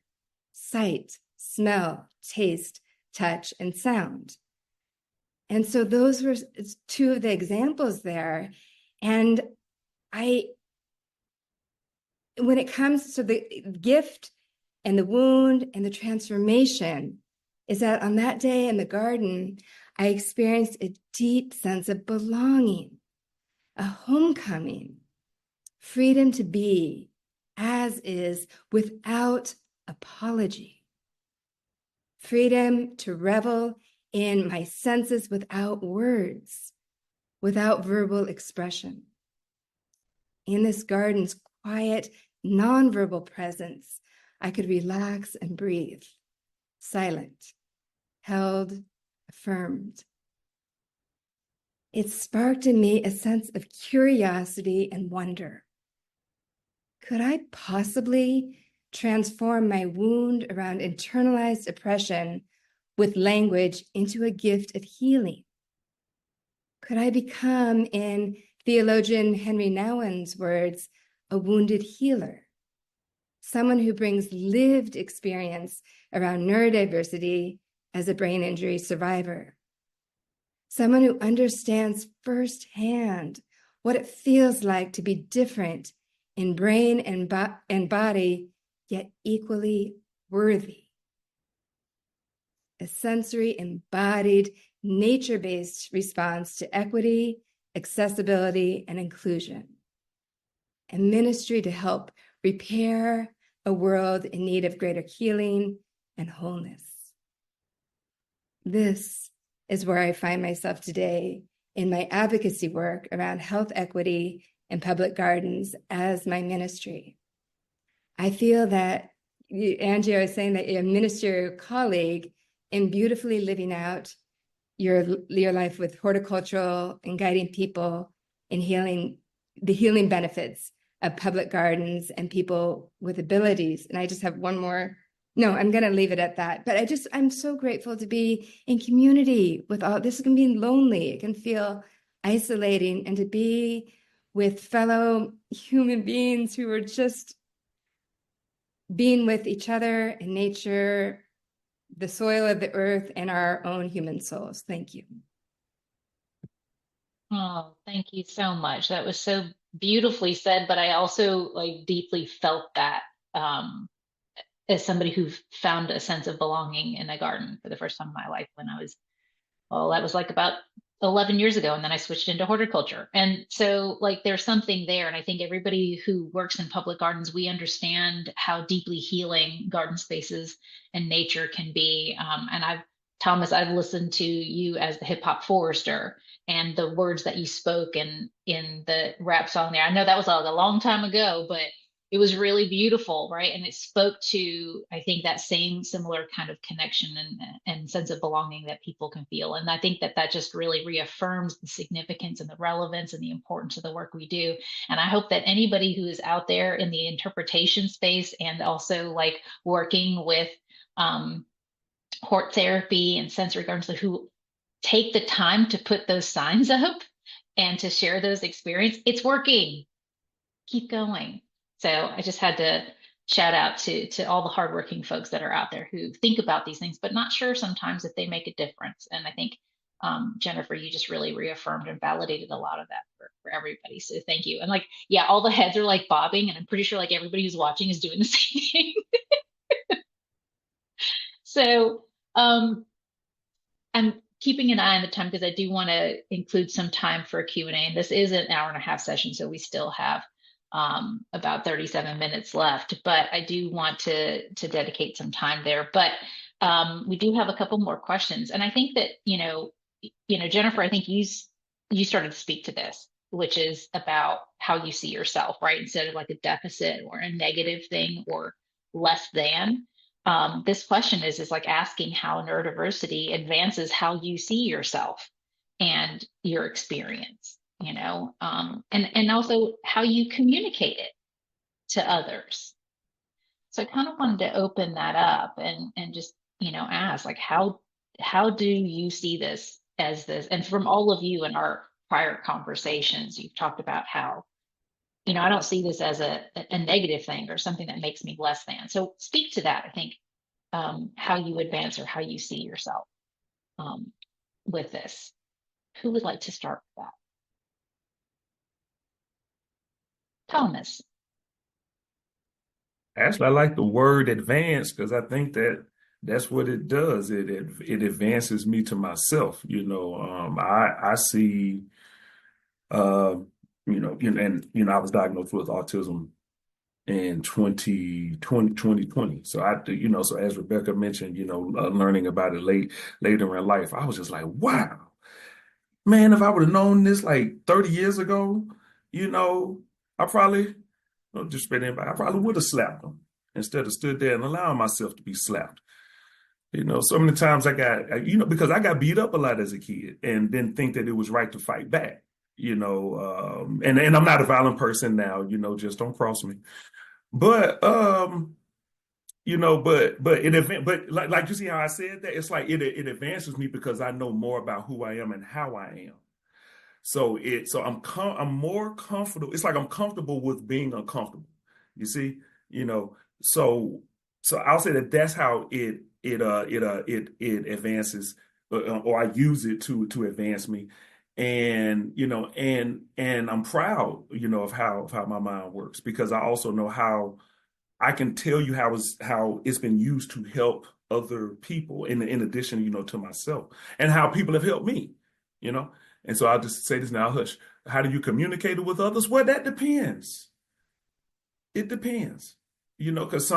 sight, smell, taste, touch, and sound. And so those were two of the examples there. And when it comes to the gift And the wound and the transformation is that on that day in the garden, I experienced a deep sense of belonging, a homecoming, freedom to be as is without apology, freedom to revel in my senses without words, without verbal expression. In this garden's quiet, nonverbal presence, I could relax and breathe, silent, held, affirmed. It sparked in me a sense of curiosity and wonder. Could I possibly transform my wound around internalized oppression with language into a gift of healing? Could I become, in theologian Henry Nouwen's words, a wounded healer? Someone who brings lived experience around neurodiversity as a brain injury survivor. Someone who understands firsthand what it feels like to be different in brain and body, yet equally worthy. A sensory embodied, nature-based response to equity, accessibility, and inclusion. A ministry to help repair a world in need of greater healing and wholeness. This is where I find myself today in my advocacy work around health equity and public gardens as my ministry. I feel that, Angie, I was saying that you're a ministerial colleague in beautifully living out your life with horticultural and guiding people in the healing benefits of public gardens and people with abilities. And I just have one more. No, I'm going to leave it at that. But I'm so grateful to be in community with all this. Can be lonely. It can feel isolating, and to be with fellow human beings who are just being with each other in nature, the soil of the earth, and our own human souls. Thank you. Oh, thank you so much. That was so beautifully said, but I also deeply felt that as somebody who found a sense of belonging in a garden for the first time in my life when I was, that was about 11 years ago. And then I switched into horticulture. And so there's something there. And I think everybody who works in public gardens, we understand how deeply healing garden spaces and nature can be. And Thomas, I've listened to you as the hip hop forester, and the words that you spoke in the rap song there. I know that was a long time ago, but it was really beautiful, right? And it spoke to, I think, that same similar kind of connection and sense of belonging that people can feel. And I think that just really reaffirms the significance and the relevance and the importance of the work we do. And I hope that anybody who is out there in the interpretation space and also working with hort therapy and sensory gardens, who take the time to put those signs up and to share those experiences, it's working. Keep going. So I just had to shout out to all the hardworking folks that are out there who think about these things, but not sure sometimes if they make a difference. And I think, Jennifer, you just really reaffirmed and validated a lot of that for everybody. So thank you. And all the heads are bobbing, and I'm pretty sure everybody who's watching is doing the same thing. So I'm keeping an eye on the time because I do want to include some time for a Q&A. And this is an hour-and-a-half session, so we still have about 37 minutes left, but I do want to dedicate some time there. But we do have a couple more questions. And I think that, Jennifer, I think you started to speak to this, which is about how you see yourself, right? Instead of a deficit or a negative thing or less than. This question is asking how neurodiversity advances how you see yourself and your experience, and also how you communicate it to others. So I kind of wanted to open that up and just, ask how do you see this as this? And from all of you in our prior conversations, you've talked about how, I don't see this as a negative thing or something that makes me less than. So speak to that, I think, how you advance or how you see yourself with this. Who would like to start with that? Thomas. Actually, I like the word advance because I think that that's what it does. It advances me to myself. I see, uh, I was diagnosed with autism in 2020. So so as Rebecca mentioned, learning about it later in life, I was just like, wow, man, if I would have known this like 30 years ago, you know, I probably, no disrespect anybody, I probably would have slapped them instead of stood there and allowing myself to be slapped. So many times because I got beat up a lot as a kid and didn't think that it was right to fight back, and I'm not a violent person now, just don't cross me. But but like you see how I said that, it's like it advances me because I know more about who I am and how I am. I'm more comfortable. It's like I'm comfortable with being uncomfortable. You see, you know. So I'll say that that's how it advances, or I use it to advance me, and I'm proud, of how my mind works because I also know how I can tell you how it's been used to help other people in addition, to myself and how people have helped me, you know. And so I'll just say this now, hush. How do you communicate it with others? Well, that depends. It depends, because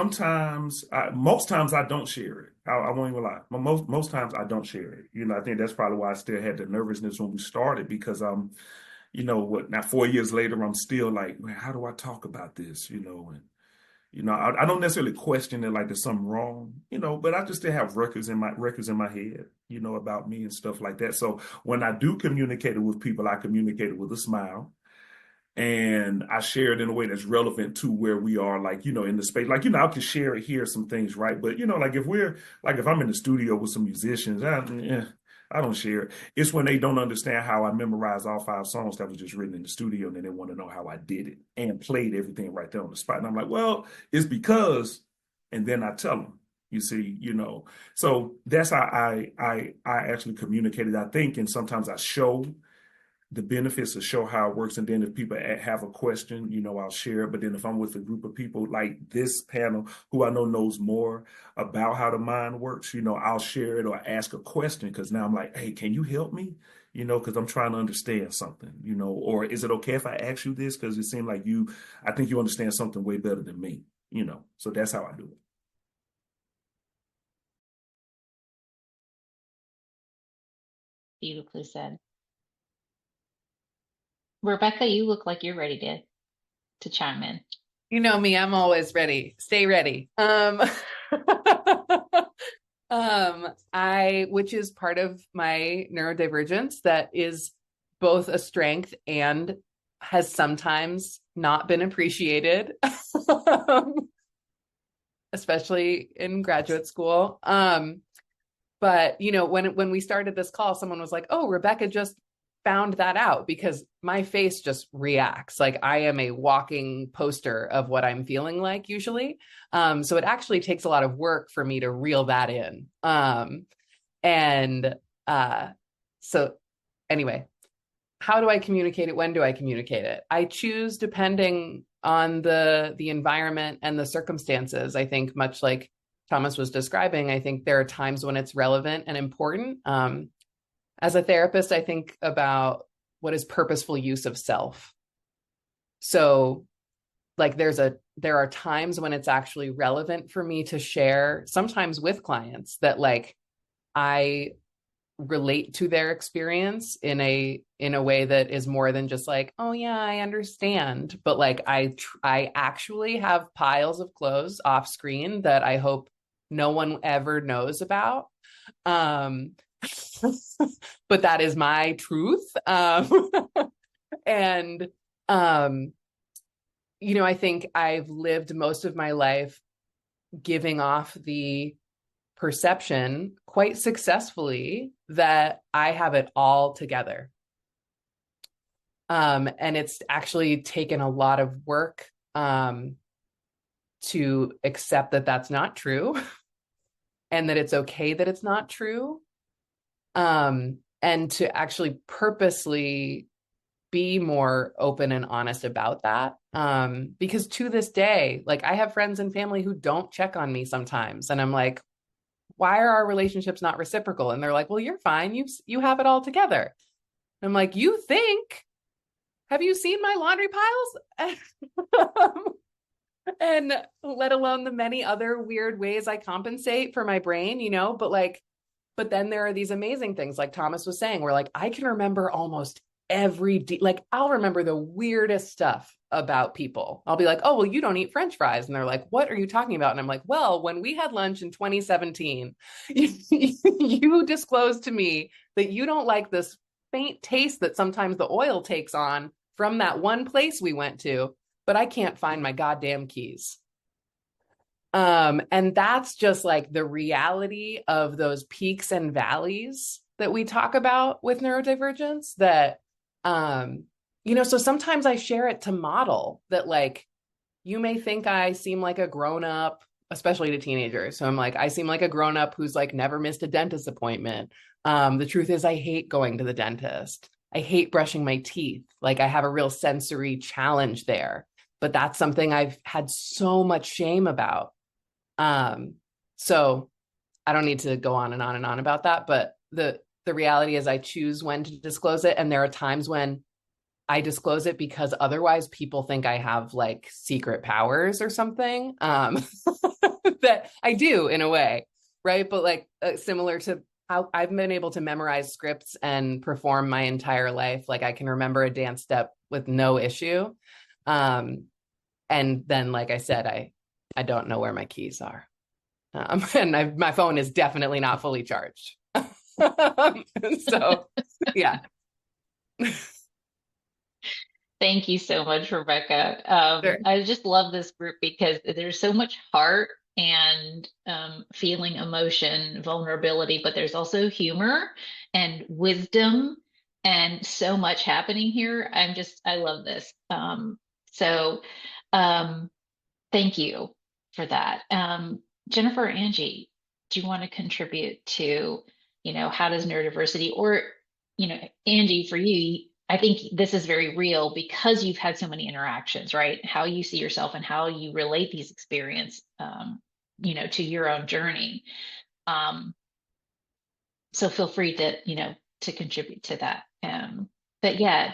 most times I don't share it. I won't even lie. Most times I don't share it. I think that's probably why I still had the nervousness when we started because now 4 years later, I'm still like, man, how do I talk about this? And I don't necessarily question it like there's something wrong, but I just still have records in my head, about me and stuff like that. So when I do communicate it with people, I communicate it with a smile and I share it in a way that's relevant to where we are, like, in the space. Like, I can share it here, some things, right? But, like if I'm in the studio with some musicians, I don't share it. It's when they don't understand how I memorized all 5 songs that was just written in the studio, and then they want to know how I did it and played everything right there on the spot. And I'm like, well, it's because, and then I tell them, you see, So that's how I actually communicated, I think, and sometimes I show the benefits to show how it works. And then if people have a question, I'll share it. But then if I'm with a group of people like this panel, who I know knows more about how the mind works, I'll share it or ask a question. Cause now I'm like, hey, can you help me? Cause I'm trying to understand something, or is it okay if I ask you this? Cause it seemed like I think you understand something way better than me, so that's how I do it. Beautifully said. Rebecca, you look like you're ready to chime in. You know me, I'm always ready. Stay ready. Which is part of my neurodivergence that is both a strength and has sometimes not been appreciated, especially in graduate school. But when we started this call, someone was like, "Oh, Rebecca just found that out," because my face just reacts like I am a walking poster of what I'm feeling like usually. So it actually takes a lot of work for me to reel that in. So anyway, how do I communicate it? When do I communicate it? I choose depending on the environment and the circumstances. I think much like Thomas was describing, I think there are times when it's relevant and important. As a therapist, I think about what is purposeful use of self. So like there are times when it's actually relevant for me to share, sometimes with clients, that like I relate to their experience in a way that is more than just like, oh yeah, I understand, but like I actually have piles of clothes off screen that I hope no one ever knows about. But that is my truth. And I think I've lived most of my life giving off the perception quite successfully that I have it all together. And it's actually taken a lot of work to accept that that's not true and that it's okay that it's not true. And to actually purposely be more open and honest about that. Because to this day, like I have friends and family who don't check on me sometimes. And I'm like, why are our relationships not reciprocal? And they're like, well, you're fine. You have it all together. I'm like, you think? Have you seen my laundry piles? And let alone the many other weird ways I compensate for my brain, you know, but then there are these amazing things like Thomas was saying, where like, I can remember almost like I'll remember the weirdest stuff about people. I'll be like, oh, well, you don't eat French fries. And they're like, what are you talking about? And I'm like, well, when we had lunch in 2017, you disclosed to me that you don't like this faint taste that sometimes the oil takes on from that one place we went to, but I can't find my goddamn keys. And that's just like the reality of those peaks and valleys that we talk about with neurodivergence that, you know, so sometimes I share it to model that, like, you may think I seem like a grown-up, especially to teenagers. So I'm like, I seem like a grown-up who's like never missed a dentist appointment. The truth is I hate going to the dentist. I hate brushing my teeth. Like I have a real sensory challenge there, but that's something I've had so much shame about. So I don't need to go on and on and on about that, but the reality is I choose when to disclose it. And there are times when I disclose it because otherwise people think I have like secret powers or something, that I do in a way. Right. But like similar to how I've been able to memorize scripts and perform my entire life. Like I can remember a dance step with no issue. And then, like I said, I don't know where my keys are. And my phone is definitely not fully charged. So, yeah. Thank you so much, Rebecca. Sure. I just love this group because there's so much heart and feeling, emotion, vulnerability, but there's also humor and wisdom and so much happening here. I love this. So thank you for that. Jennifer, Angie, do you want to contribute to, you know, how does neurodiversity, or, you know, Angie, for you, I think this is very real because you've had so many interactions, right? How you see yourself and how you relate these experiences, you know, to your own journey. So feel free to, you know, to contribute to that. But yeah,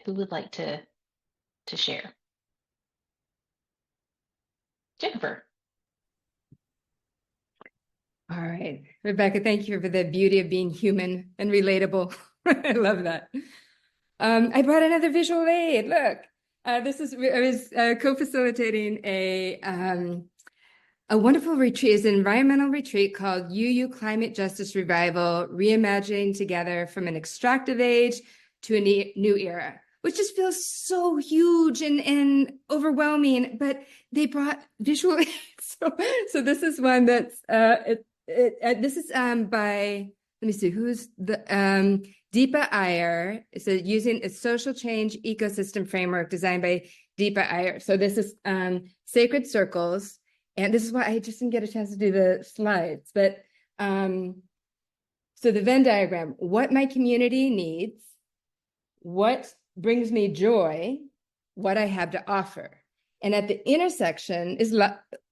who would like to share? Jennifer. All right, Rebecca, thank you for the beauty of being human and relatable. I love that. I brought another visual aid. Look, I was co-facilitating a wonderful retreat, is an environmental retreat called UU Climate Justice Revival, Reimagining Together from an Extractive Age to a New Era, which just feels so huge and overwhelming, but they brought visual aids. So this is one that's, this is by, let me see, who's the, Deepa Iyer. It's using a social change ecosystem framework designed by Deepa Iyer. So this is Sacred Circles. And this is why I just didn't get a chance to do the slides, but so the Venn diagram, what my community needs, what brings me joy, what I have to offer. And at the intersection is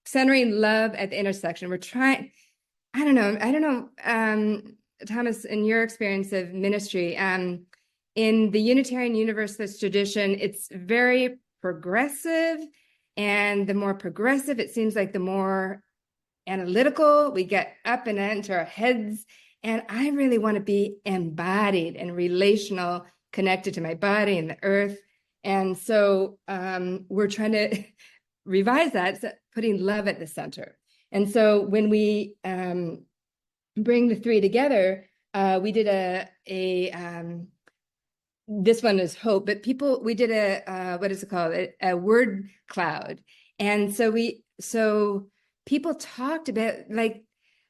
centering love at the intersection. We're trying, I don't know, Thomas, in your experience of ministry, in the Unitarian Universalist tradition, it's very progressive. And the more progressive, it seems like the more analytical we get up and into our heads. And I really want to be embodied and relational, connected to my body and the earth. And so we're trying to revise that, so putting love at the center. And so when we bring the three together, we did this one is hope, but we did what is it called? A word cloud. And so people talked about, like,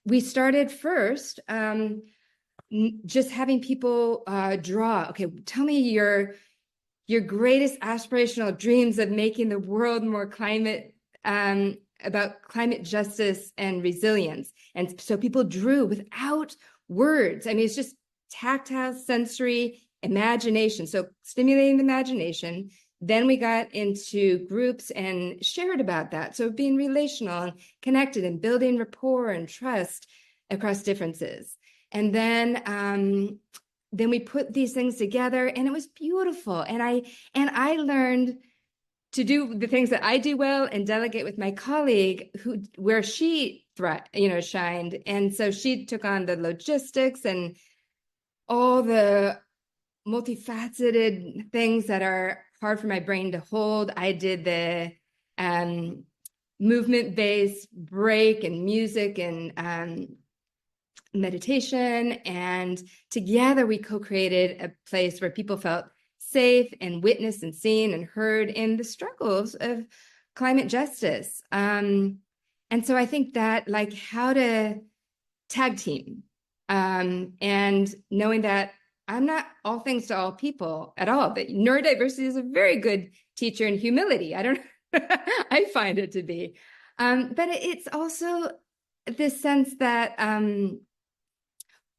we started first just having people draw. Okay, tell me your greatest aspirational dreams of making the world more about climate justice and resilience. And so people drew without words. I mean, it's just tactile, sensory, imagination. So stimulating the imagination. Then we got into groups and shared about that. So being relational and connected and building rapport and trust across differences. And then we put these things together, and it was beautiful. And I learned to do the things that I do well and delegate with my colleague where she shined. And so she took on the logistics and all the multifaceted things that are hard for my brain to hold. I did the movement-based break and music and meditation. And together we co-created a place where people felt safe and witnessed and seen and heard in the struggles of climate justice. And so I think that, like, how to tag team and knowing that I'm not all things to all people at all, but neurodiversity is a very good teacher in humility. I find it to be. But it's also this sense that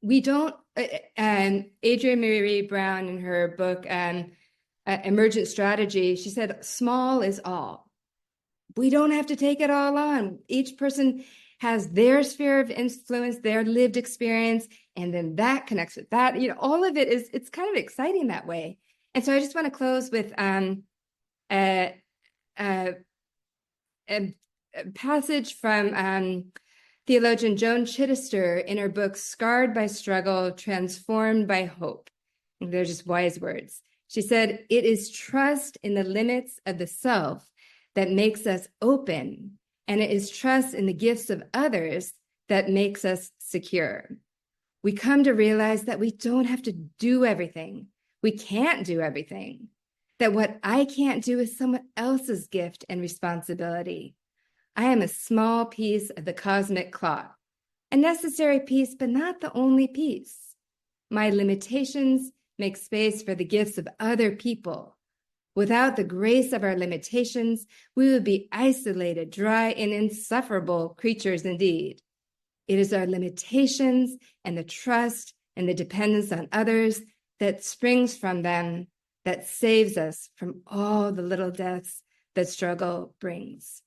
we don't, Adrienne Maree Brown in her book, Emergent Strategy, she said, small is all. We don't have to take it all on. Each person has their sphere of influence, their lived experience, and then that connects with that. All of it it's kind of exciting that way. And so I just want to close with a passage from theologian Joan Chittister in her book, Scarred by Struggle, Transformed by Hope. And they're just wise words. She said, "It is trust in the limits of the self that makes us open, and it is trust in the gifts of others that makes us secure. We come to realize that we don't have to do everything. We can't do everything. That what I can't do is someone else's gift and responsibility. I am a small piece of the cosmic clock, a necessary piece, but not the only piece. My limitations make space for the gifts of other people. Without the grace of our limitations, we would be isolated, dry, and insufferable creatures indeed. It is our limitations and the trust and the dependence on others that springs from them that saves us from all the little deaths that struggle brings."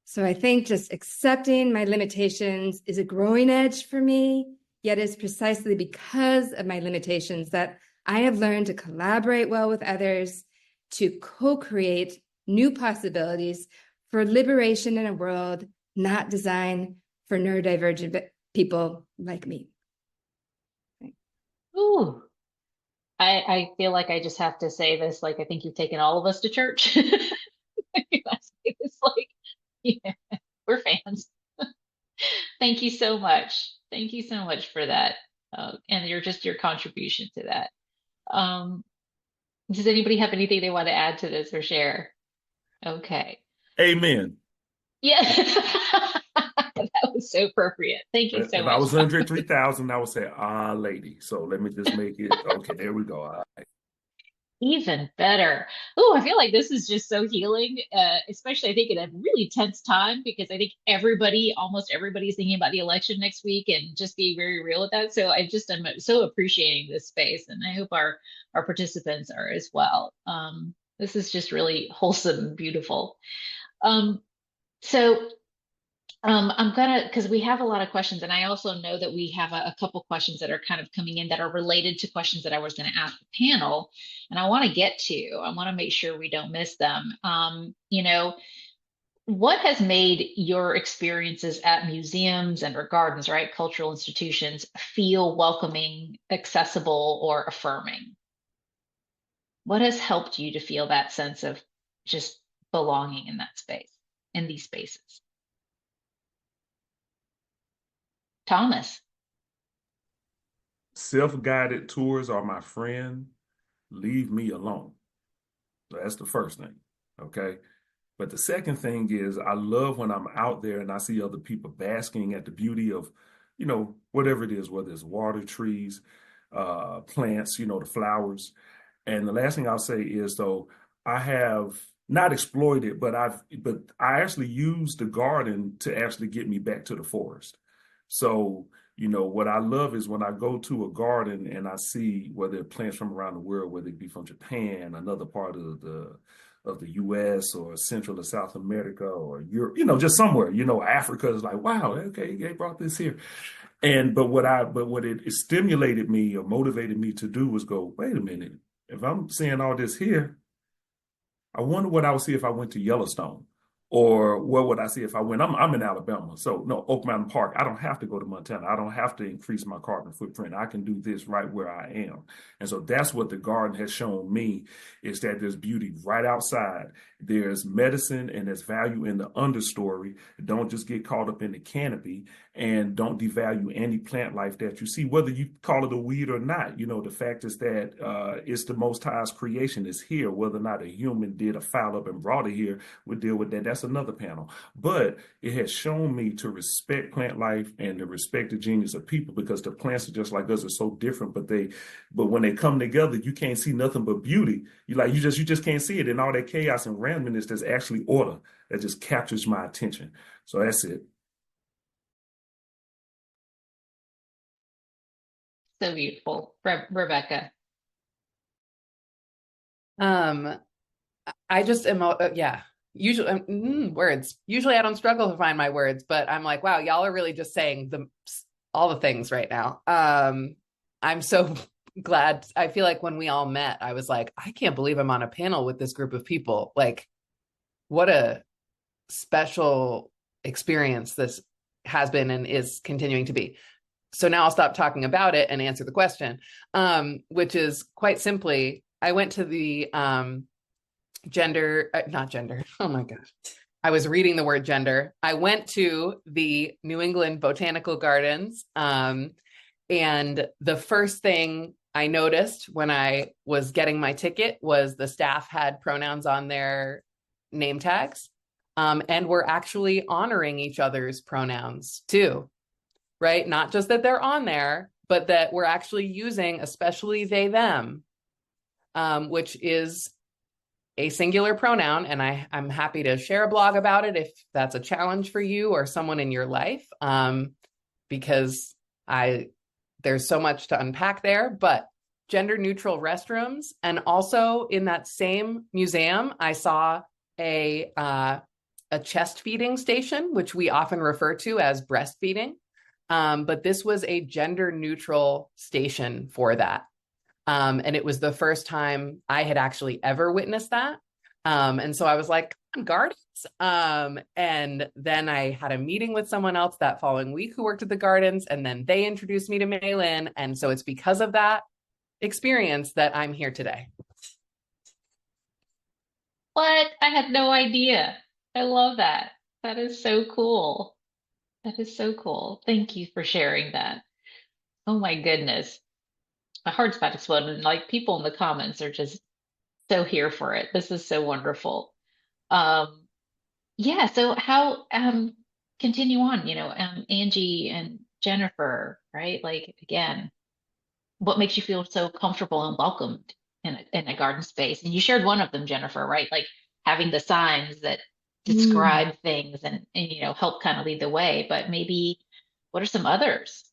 So I think just accepting my limitations is a growing edge for me, yet it's precisely because of my limitations that I have learned to collaborate well with others, to co-create new possibilities for liberation in a world not designed for neurodivergent people like me. Ooh, I feel like I just have to say this, like, I think you've taken all of us to church. It's like, yeah, we're fans. Thank you so much. Thank you so much for that. And your contribution to that. Does anybody have anything they want to add to this or share? Okay. Amen. Yeah. That was so appropriate. Thank you so If much. I was under 3,000, I would say, lady. So let me just make it. Okay, there we go. All right. Even better. Oh, I feel like this is just so healing, especially I think in a really tense time, because I think almost everybody's thinking about the election next week and just being very real with that. So I'm so appreciating this space, and I hope our participants are as well. This is just really wholesome and beautiful. Because we have a lot of questions, and I also know that we have a couple questions that are kind of coming in that are related to questions that I was going to ask the panel, and I want to make sure we don't miss them. What has made your experiences at museums and or gardens, right, cultural institutions, feel welcoming, accessible, or affirming? What has helped you to feel that sense of just belonging in that space, in these spaces? Thomas. Self-guided tours are my friend. Leave me alone. So that's the first thing. Okay. But the second thing is, I love when I'm out there and I see other people basking at the beauty of, whatever it is, whether it's water, trees, plants, the flowers. And the last thing I'll say is, though, I have not exploited, but I actually used the garden to actually get me back to the forest. So You know, what I love is when I go to a garden and I see whether plants from around the world, whether it be from Japan, another part of the US or Central or South America or Europe, you know, just somewhere, you know, Africa is like, wow, okay, they brought this here. But what it stimulated me or motivated me to do was go, wait a minute, if I'm seeing all this here, I wonder what I would see if I went to Yellowstone. Or what would I see if I went? I'm in Alabama, so no, Oak Mountain Park. I don't have to go to Montana. I don't have to increase my carbon footprint. I can do this right where I am. And so that's what the garden has shown me, is that there's beauty right outside. There's medicine and there's value in the understory. Don't just get caught up in the canopy, and don't devalue any plant life that you see, whether you call it a weed or not. You know, the fact is that it's the Most High's creation is here. Whether or not a human did a foul up and brought it here, we'll deal with that. That's another panel. But it has shown me to respect plant life and to respect the genius of people, because the plants are just like us, are so different, but when they come together, you can't see nothing but beauty. You just can't see it. In all that chaos and randomness, there's actually order that just captures my attention. So that's it. So beautiful. Rebecca. I just am, yeah. Usually, words. Usually I don't struggle to find my words, but I'm like, wow, y'all are really just saying all the things right now. I'm so glad. I feel like when we all met, I was like, I can't believe I'm on a panel with this group of people. Like, what a special experience this has been and is continuing to be. So now I'll stop talking about it and answer the question, which is quite simply, I went to the not gender. Oh my gosh. I was reading the word gender. I went to the New England Botanical Gardens. And the first thing I noticed when I was getting my ticket was the staff had pronouns on their name tags. And we're actually honoring each other's pronouns too, right? Not just that they're on there, but that we're actually using, especially they, them, which is a singular pronoun. And I'm happy to share a blog about it if that's a challenge for you or someone in your life, because there's so much to unpack there. But gender neutral restrooms, and also in that same museum, I saw a chest feeding station, which we often refer to as breastfeeding. But this was a gender neutral station for that. And it was the first time I had actually ever witnessed that. And so I was like, gardens. And then I had a meeting with someone else that following week who worked at the gardens, and then they introduced me to Maylin. And so it's because of that experience that I'm here today. What? I had no idea. I love that. That is so cool. That is so cool. Thank you for sharing that. Oh my goodness. My heart's about to explode. And like, people in the comments are just so here for it. This is so wonderful. Yeah, so how continue on, Angie and Jennifer, right? Like, again, what makes you feel so comfortable and welcomed in a garden space? And you shared one of them, Jennifer, right? Like having the signs that describe things and help kind of lead the way. But maybe what are some others?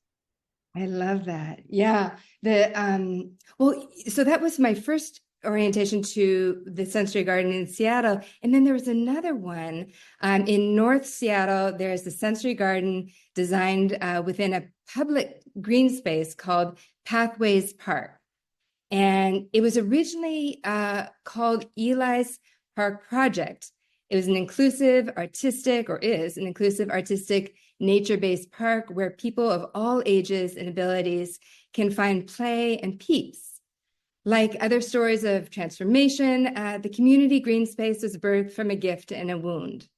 I love that. Yeah. Well, so that was my first orientation to the sensory garden in Seattle. And then there was another one in North Seattle. There's the sensory garden designed within a public green space called Pathways Park. And it was originally called Eli's Park Project. It was an inclusive, artistic, nature-based park where people of all ages and abilities can find play and peace. Like other stories of transformation, the community green space was birthed from a gift and a wound.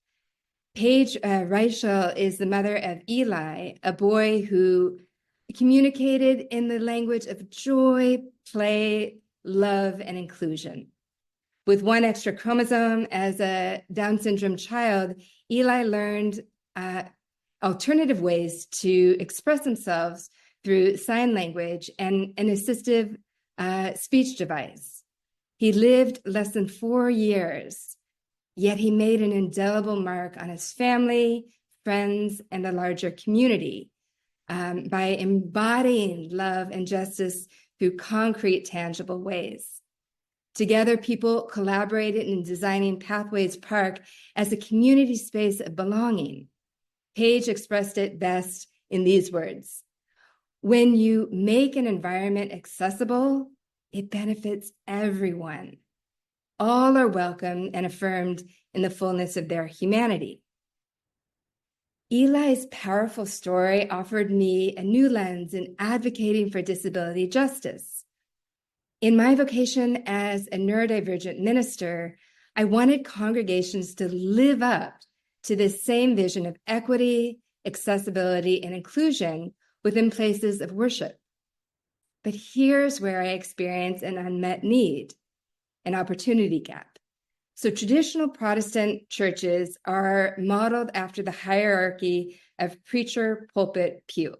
Paige Reichel is the mother of Eli, a boy who communicated in the language of joy, play, love, and inclusion. With one extra chromosome as a Down syndrome child, Eli learned alternative ways to express themselves through sign language and an assistive speech device. He lived less than 4 years, yet he made an indelible mark on his family, friends, and the larger community. by embodying love and justice through concrete, tangible ways. Together, people collaborated in designing Pathways Park as a community space of belonging. Paige expressed it best in these words: when you make an environment accessible, it benefits everyone. All are welcomed and affirmed in the fullness of their humanity. Eli's powerful story offered me a new lens in advocating for disability justice. In my vocation as a neurodivergent minister, I wanted congregations to live up to this same vision of equity, accessibility, and inclusion within places of worship. But here's where I experience an unmet need, an opportunity gap. So traditional Protestant churches are modeled after the hierarchy of preacher, pulpit, pew.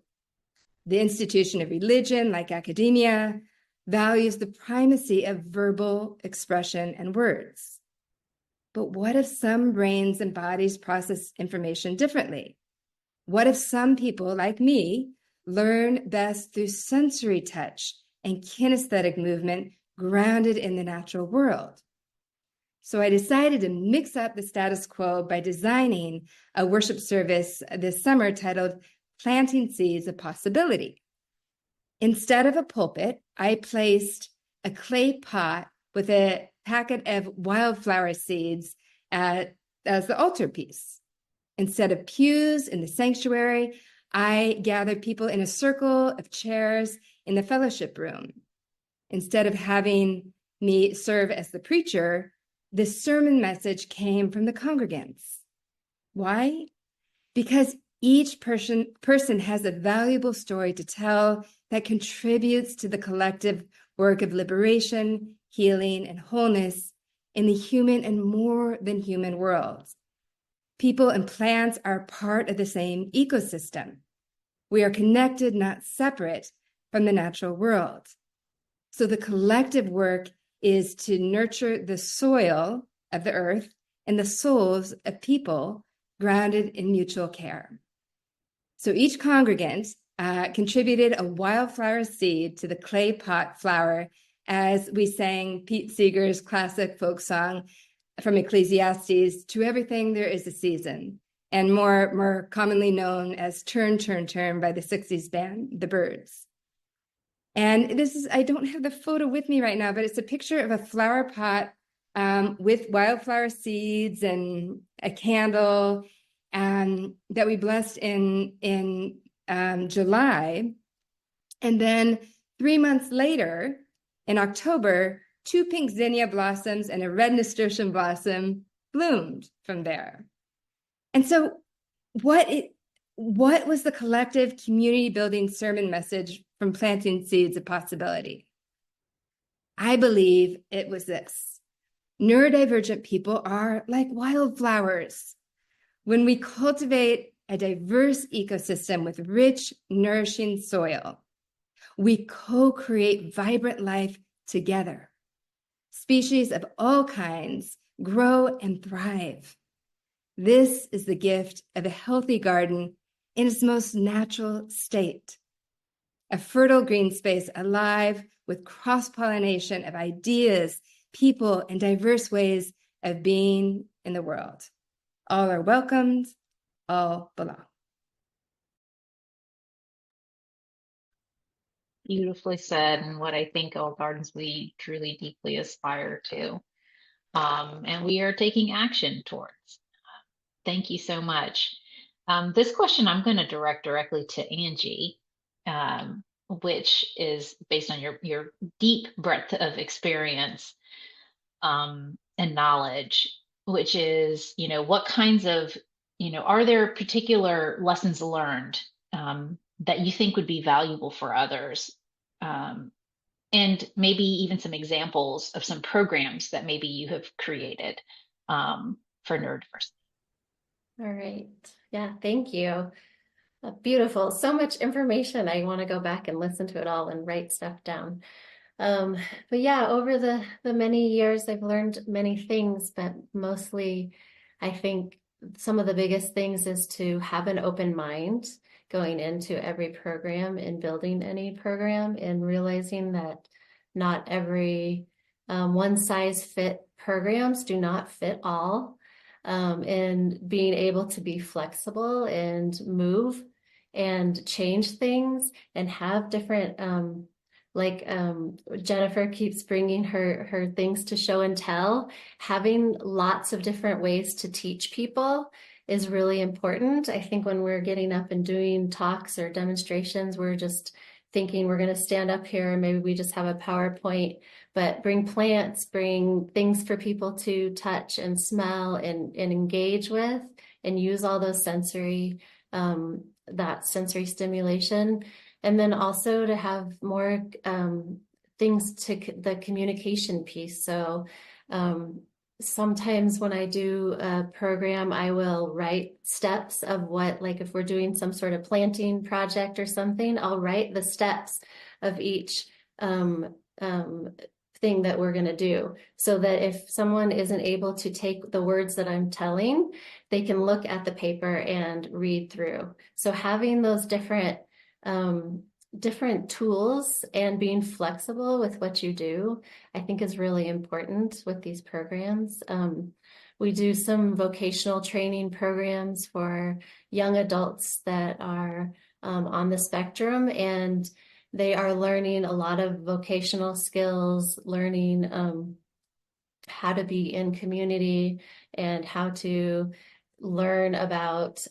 The institution of religion, like academia, values the primacy of verbal expression and words. But what if some brains and bodies process information differently? What if some people, like me, learn best through sensory touch and kinesthetic movement grounded in the natural world? So I decided to mix up the status quo by designing a worship service this summer titled Planting Seeds of Possibility. Instead of a pulpit, I placed a clay pot with a packet of wildflower seeds as the altarpiece. Instead of pews in the sanctuary, I gathered people in a circle of chairs in the fellowship room. Instead of having me serve as the preacher, the sermon message came from the congregants. Why? Because each person has a valuable story to tell that contributes to the collective work of liberation, healing, and wholeness in the human and more than human world. People and plants are part of the same ecosystem. We are connected, not separate from the natural world. So the collective work is to nurture the soil of the earth and the souls of people grounded in mutual care. So each congregant contributed a wildflower seed to the clay pot flower as we sang Pete Seeger's classic folk song from Ecclesiastes, "To everything there is a season," and more commonly known as Turn, Turn, Turn by the 60s band, The Byrds. And this is, I don't have the photo with me right now, but it's a picture of a flower pot with wildflower seeds and a candle that we blessed in July. And then 3 months later, in October, 2 pink zinnia blossoms and a red nasturtium blossom bloomed from there. And so what was the collective community building sermon message from Planting Seeds of Possibility? I believe it was this: neurodivergent people are like wildflowers. When we cultivate a diverse ecosystem with rich, nourishing soil, we co-create vibrant life together. Species of all kinds grow and thrive. This is the gift of a healthy garden in its most natural state. A fertile green space alive with cross-pollination of ideas, people, and diverse ways of being in the world. All are welcomed, all belong. Beautifully said, and what I think all gardens we truly deeply aspire to, and we are taking action towards. Thank you so much. This question I'm going to direct directly to Angie, which is based on your deep breadth of experience and knowledge, which is, what kinds of, are there particular lessons learned that you think would be valuable for others? And maybe even some examples of some programs that maybe you have created for neurodiversity. All right. Yeah, thank you. Beautiful. So much information. I want to go back and listen to it all and write stuff down. But yeah, over the many years, I've learned many things, but mostly I think some of the biggest things is to have an open mind going into every program and building any program, and realizing that not every one size fit programs do not fit all, and being able to be flexible and move and change things and have different, Jennifer keeps bringing her things to show and tell. Having lots of different ways to teach people is really important. I think when we're getting up and doing talks or demonstrations, we're just thinking we're going to stand up here and maybe we just have a PowerPoint, but bring plants, bring things for people to touch and smell and engage with, and use all those sensory, that sensory stimulation. And then also to have more things to the communication piece. So sometimes when I do a program, I will write steps of what, like if we're doing some sort of planting project or something, I'll write the steps of each thing that we're going to do, so that if someone isn't able to take the words that I'm telling, they can look at the paper and read through. So having those different tools and being flexible with what you do, I think is really important with these programs. We do some vocational training programs for young adults that are on the spectrum, and they are learning a lot of vocational skills, learning how to be in community and how to learn about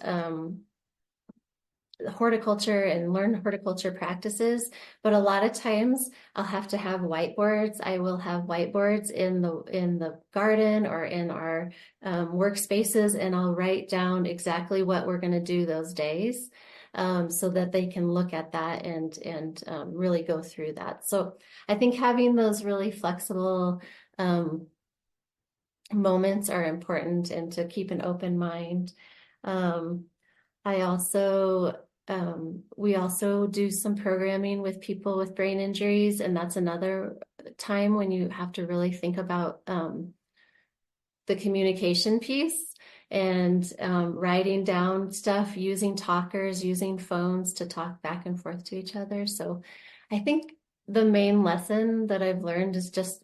horticulture and learn horticulture practices. But a lot of times I'll have to have whiteboards. I will have whiteboards in the garden or in our workspaces, and I'll write down exactly what we're going to do those days, so that they can look at that and really go through that. So I think having those really flexible moments are important, and to keep an open mind. We also do some programming with people with brain injuries, and that's another time when you have to really think about the communication piece and writing down stuff, using talkers, using phones to talk back and forth to each other. So I think the main lesson that I've learned is just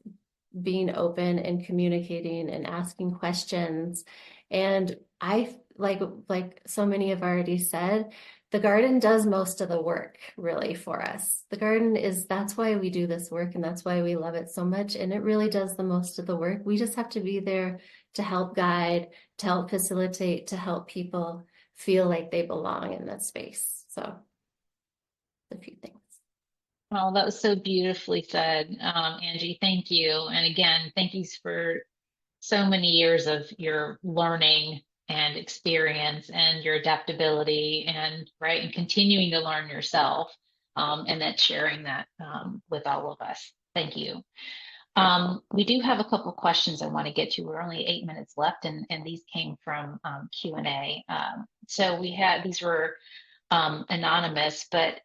being open and communicating and asking questions. And I, like so many have already said, the garden does most of the work really for us. The garden that's why we do this work, and that's why we love it so much. And it really does the most of the work. We just have to be there to help guide, to help facilitate, to help people feel like they belong in that space. So a few things. Well, that was so beautifully said, Angie. Thank you. And again, thank you for so many years of your learning and experience and your adaptability and continuing to learn yourself, and then sharing that with all of us. Thank you. We do have a couple questions I want to get to. We're only 8 minutes left, and these came from Q&A. So these were anonymous, but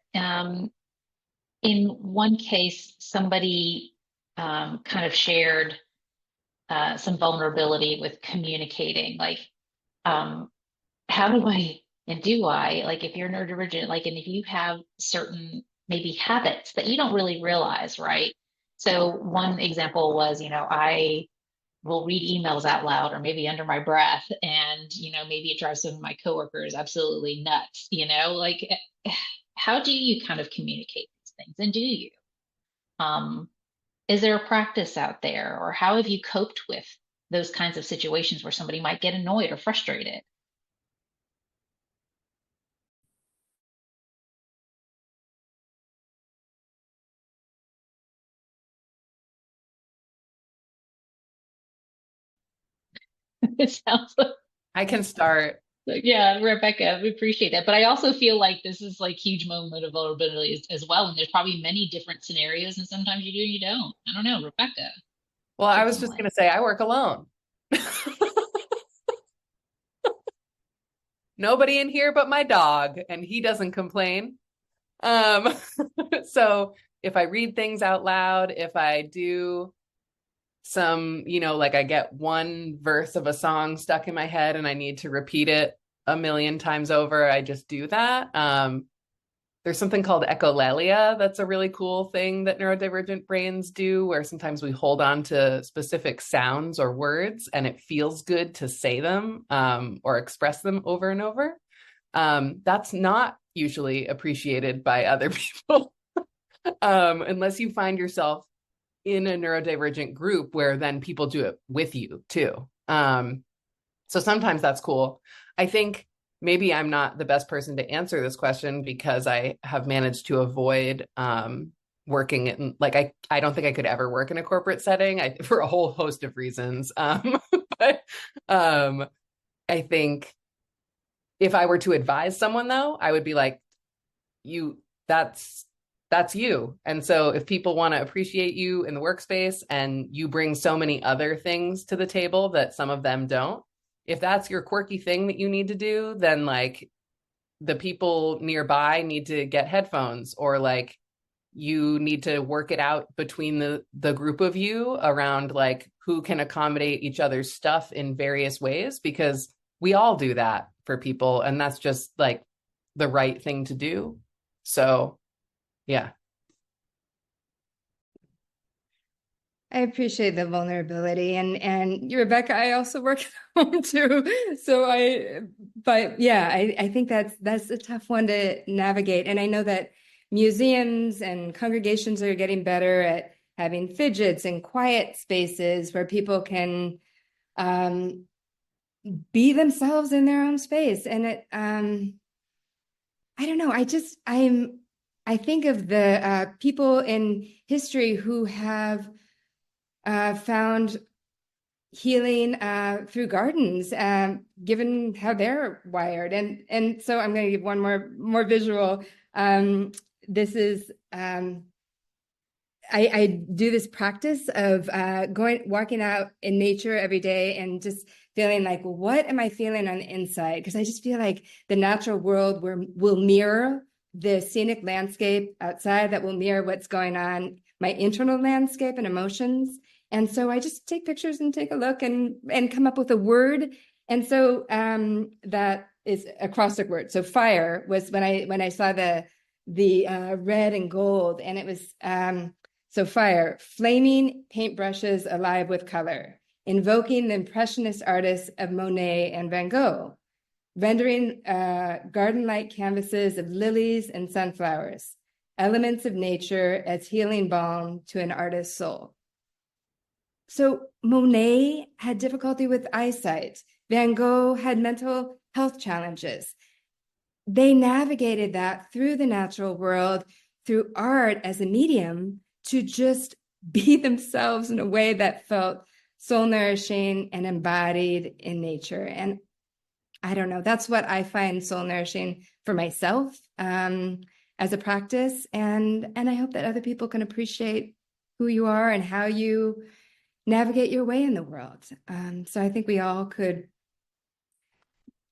in one case, somebody kind of shared some vulnerability with communicating, like, how do I, and do I, like, if you're neurodivergent, like, and if you have certain maybe habits that you don't really realize, right? So one example was, I will read emails out loud or maybe under my breath, and, maybe it drives some of my coworkers absolutely nuts, like, how do you kind of communicate these things? And do you? Is there a practice out there, or how have you coped with those kinds of situations where somebody might get annoyed or frustrated? It sounds like, I can start. yeah, Rebecca, we appreciate that. But I also feel like this is like huge moment of vulnerability as well. And there's probably many different scenarios, and sometimes you do, you don't. I don't know, Rebecca. Well, I was just going to say, I work alone. Nobody in here but my dog, and he doesn't complain. So if I read things out loud, if I do some, like I get one verse of a song stuck in my head and I need to repeat it a million times over. I just do that. There's something called echolalia. That's a really cool thing that neurodivergent brains do, where sometimes we hold on to specific sounds or words and it feels good to say them or express them over and over. That's not usually appreciated by other people unless you find yourself in a neurodivergent group where then people do it with you too. So sometimes that's cool. I think maybe I'm not the best person to answer this question because I have managed to avoid working in, like, I don't think I could ever work in a corporate setting for a whole host of reasons. But I think if I were to advise someone though, I would be like, that's you. And so if people want to appreciate you in the workspace and you bring so many other things to the table that some of them don't, if that's your quirky thing that you need to do, then like the people nearby need to get headphones, or like you need to work it out between the group of you around like who can accommodate each other's stuff in various ways, because we all do that for people and that's just like the right thing to do. So yeah. I appreciate the vulnerability, and Rebecca, I also work at home too. But yeah, I think that's a tough one to navigate. And I know that museums and congregations are getting better at having fidgets and quiet spaces where people can be themselves in their own space. And I don't know. I think of the people in history who have found healing through gardens, given how they're wired. And so I'm going to give one more visual. This is I do this practice of walking out in nature every day and just feeling like, well, what am I feeling on the inside? Because I just feel like the natural world will mirror the scenic landscape outside, that will mirror what's going on, my internal landscape and emotions. And so I just take pictures and take a look and come up with a word. And so that is a acrostic word. So fire was when I saw the red and gold, and it was so fire, flaming paintbrushes alive with color, invoking the impressionist artists of Monet and Van Gogh, rendering garden-like canvases of lilies and sunflowers, elements of nature as healing balm to an artist's soul. So Monet had difficulty with eyesight. Van Gogh had mental health challenges. They navigated that through the natural world, through art as a medium, to just be themselves in a way that felt soul nourishing and embodied in nature. And I don't know, that's what I find soul nourishing for myself as a practice. And I hope that other people can appreciate who you are and how you navigate your way in the world. So I think we all could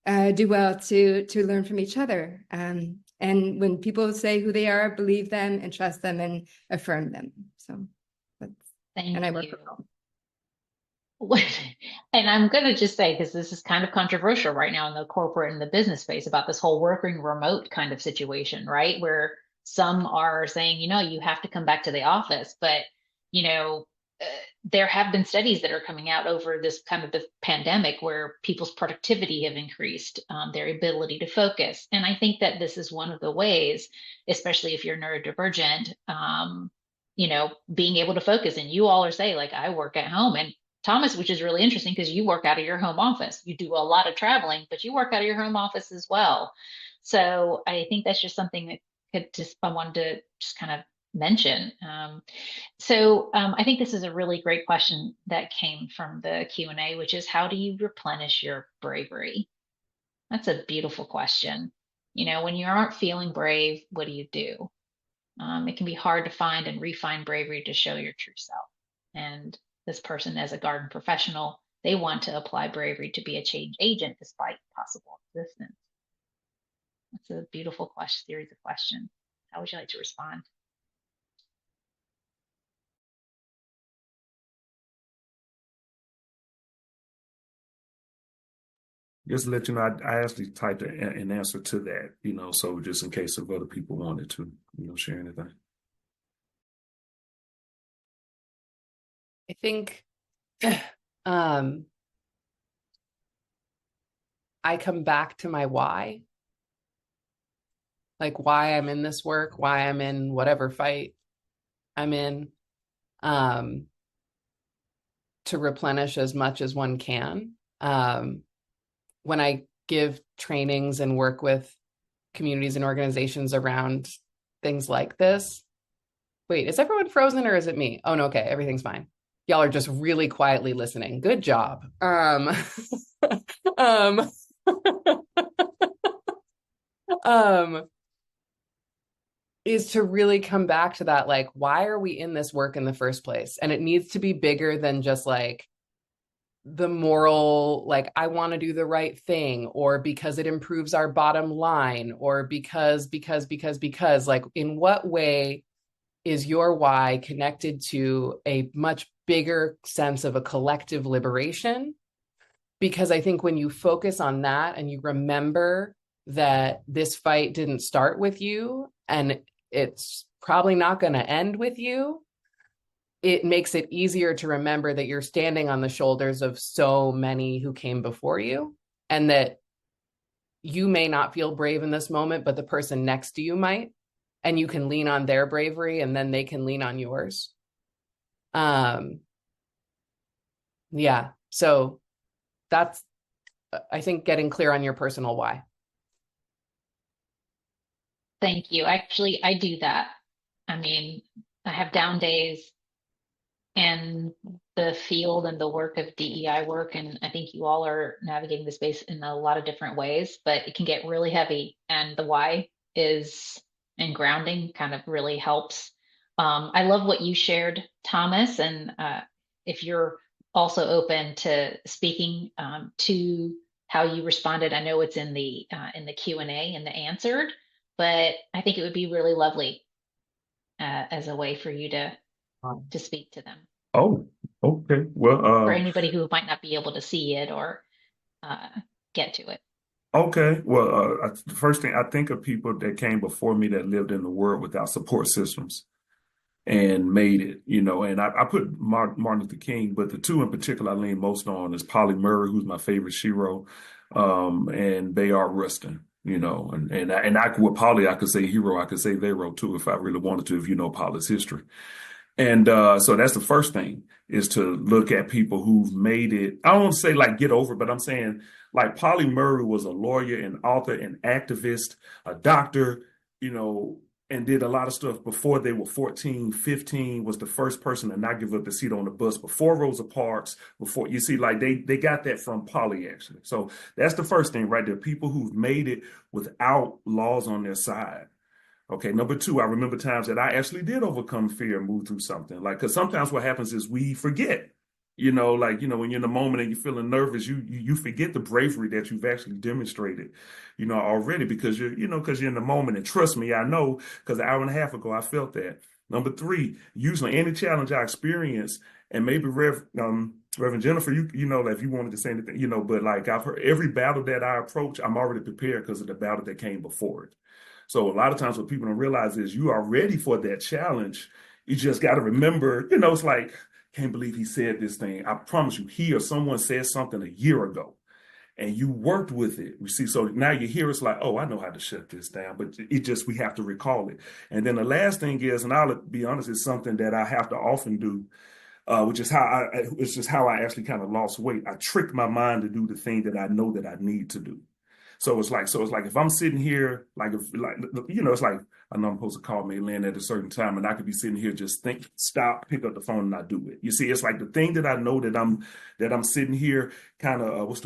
do well to learn from each other. And when people say who they are, believe them and trust them and affirm them. So Thank and I work you. with them. And I'm going to just say, because this is kind of controversial right now in the corporate and the business space, about this whole working remote kind of situation, right? Where some are saying, you have to come back to the office, but, there have been studies that are coming out over this kind of the pandemic where people's productivity have increased, their ability to focus. And I think that this is one of the ways, especially if you're neurodivergent, being able to focus. And you all are saying, like, I work at home. And Thomas, which is really interesting because you work out of your home office. You do a lot of traveling, but you work out of your home office as well. So I think that's just something that I wanted to just kind of mention. I think this is a really great question that came from the Q&A, which is, how do you replenish your bravery? That's a beautiful question. When you aren't feeling brave, what do you do? It can be hard to find and refine bravery to show your true self. And this person, as a garden professional, they want to apply bravery to be a change agent despite possible resistance. That's a beautiful series of questions. How would you like to respond? just to let you know, I actually typed an answer to that, so just in case if other people wanted to, share anything. I think I come back to my why, like why I'm in this work, why I'm in whatever fight I'm in, to replenish as much as one can. When I give trainings and work with communities and organizations around things like this. Wait, is everyone frozen or is it me? Oh no, okay, everything's fine. Y'all are just really quietly listening. Good job. um, is to really come back to that, like, why are we in this work in the first place? And it needs to be bigger than just like the moral, like, I want to do the right thing, or because it improves our bottom line, or because, like, in what way is your why connected to a much bigger sense of a collective liberation? Because I think when you focus on that and you remember that this fight didn't start with you and it's probably not going to end with you, it makes it easier to remember that you're standing on the shoulders of so many who came before you, and that you may not feel brave in this moment, but the person next to you might, and you can lean on their bravery and then they can lean on yours. Yeah. So that's, I think, getting clear on your personal why. Thank you. Actually, I do that. I mean, I have down days in the field and the work of DEI work, and I think you all are navigating the space in a lot of different ways, but it can get really heavy, and the why is, and grounding kind of really helps. I love what you shared, Thomas, and if you're also open to speaking to how you responded, I know it's in the Q&A and the answered, but I think it would be really lovely as a way for you to speak to them. Oh, okay. Well, For anybody who might not be able to see it or get to it. okay. Well, the first thing I think of people that came before me that lived in the world without support systems and made it, and I put Martin Luther King, but the two in particular I lean most on is Polly Murray, who's my favorite shero, and Bayard Rustin, and with Polly, I could say hero, I could say Vero too, if I really wanted to, if you know Polly's history. And so that's the first thing, is to look at people who've made it. I don't want to say like get over, but I'm saying like Polly Murray was a lawyer and author and activist, a doctor, and did a lot of stuff before they were 14, 15, was the first person to not give up the seat on the bus before Rosa Parks, before, you see, like they got that from Polly actually. So that's the first thing right there, people who've made it without laws on their side. Okay, number two, I remember times that I actually did overcome fear and move through something. Like, because sometimes what happens is we forget, when you're in the moment and you're feeling nervous, you forget the bravery that you've actually demonstrated, already, because because you're in the moment. And trust me, I know, because an hour and a half ago, I felt that. Number three, usually any challenge I experience, and maybe Reverend Jennifer, like if you wanted to say anything, but like I've heard every battle that I approach, I'm already prepared because of the battle that came before it. So a lot of times what people don't realize is you are ready for that challenge. You just got to remember, it's like, can't believe he said this thing. I promise you, he or someone said something a year ago and you worked with it. You see, so now you hear it's like, oh, I know how to shut this down, but we have to recall it. And then the last thing is, and I'll be honest, it's something that I have to often do, which is it's just how I actually kind of lost weight. I tricked my mind to do the thing that I know that I need to do. So it's like if I'm sitting here, it's like I know I'm supposed to call Maylin at a certain time, and I could be sitting here just stop, pick up the phone, and I do it. You see, it's like the thing that I know that I'm sitting here kind of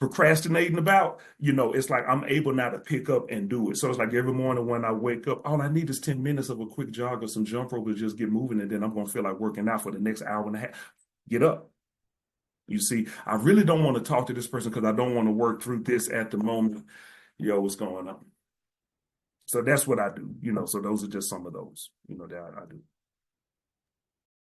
procrastinating about. It's like I'm able now to pick up and do it. So it's like every morning when I wake up, all I need is 10 minutes of a quick jog or some jump rope to just get moving, and then I'm going to feel like working out for the next hour and a half. Get up. You see, I really don't want to talk to this person because I don't want to work through this at the moment. What's going on? So that's what I do, so those are just some of those, that I do.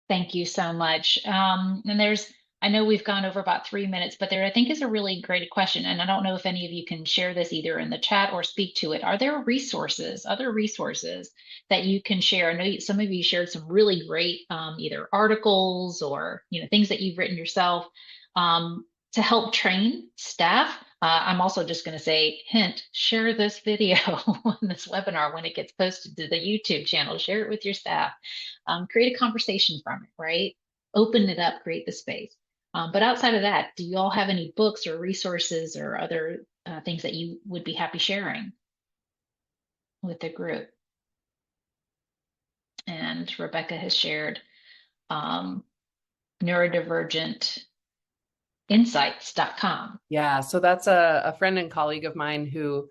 Thank you so much. And there's I know we've gone over about 3 minutes, but there I think is a really great question. And I don't know if any of you can share this either in the chat or speak to it. Are there resources, other resources that you can share? I know some of you shared some really great either articles or things that you've written yourself to help train staff. I'm also just going to say, hint, share this video on this webinar when it gets posted to the YouTube channel. Share it with your staff. Create a conversation from it, right? Open it up, create the space. But outside of that, do you all have any books or resources or other things that you would be happy sharing with the group? And Rebecca has shared neurodivergent insights.com. Yeah, so that's a friend and colleague of mine who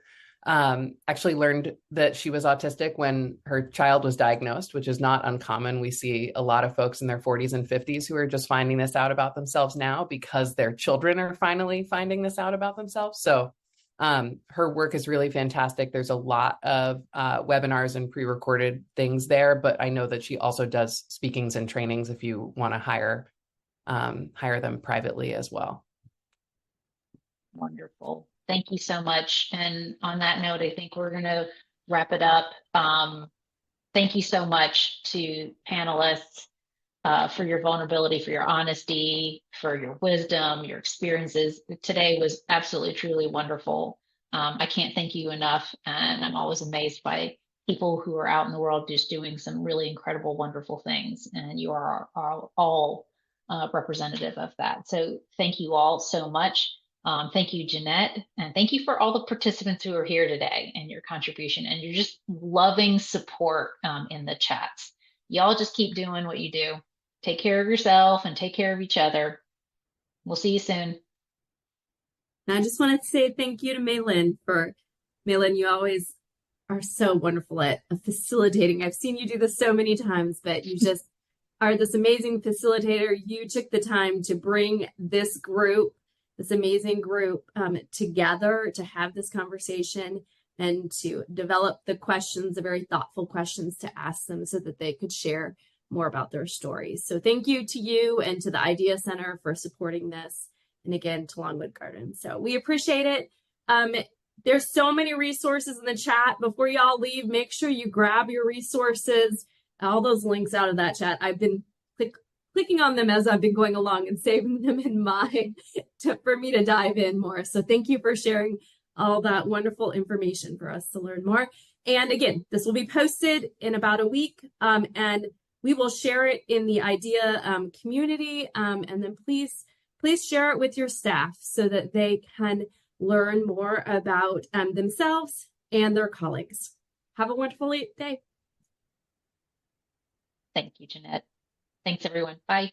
actually learned that she was autistic when her child was diagnosed, which is not uncommon. We see a lot of folks in their 40s and 50s who are just finding this out about themselves now because their children are finally finding this out about themselves. So her work is really fantastic. There's a lot of webinars and pre-recorded things there, but I know that she also does speakings and trainings if you want to hire them privately as well. Wonderful. Thank you so much. And on that note, I think we're going to wrap it up. Thank you so much to panelists for your vulnerability, for your honesty, for your wisdom, your experiences. Today was absolutely, truly wonderful. I can't thank you enough. And I'm always amazed by people who are out in the world just doing some really incredible, wonderful things. And you are all representative of that. So thank you all so much. Thank you, Jeanette, and thank you for all the participants who are here today and your contribution and your just loving support in the chats. Y'all just keep doing what you do. Take care of yourself and take care of each other. We'll see you soon. And I just wanted to say thank you to Maylin you always are so wonderful at facilitating. I've seen you do this so many times, but you just are this amazing facilitator. You took the time to bring this amazing group together to have this conversation and to develop the questions, the very thoughtful questions to ask them so that they could share more about their stories. So thank you to you and to the Idea Center for supporting this. And again, to Longwood Gardens. So we appreciate it. There's so many resources in the chat. Before y'all leave, make sure you grab your resources, all those links out of that chat. I've been clicking on them as I've been going along and saving them in mine for me to dive in more. So thank you for sharing all that wonderful information for us to learn more. And again, this will be posted in about a week, and we will share it in the IDEA community. And then please share it with your staff so that they can learn more about themselves and their colleagues. Have a wonderful day. Thank you, Jeanette. Thanks, everyone. Bye.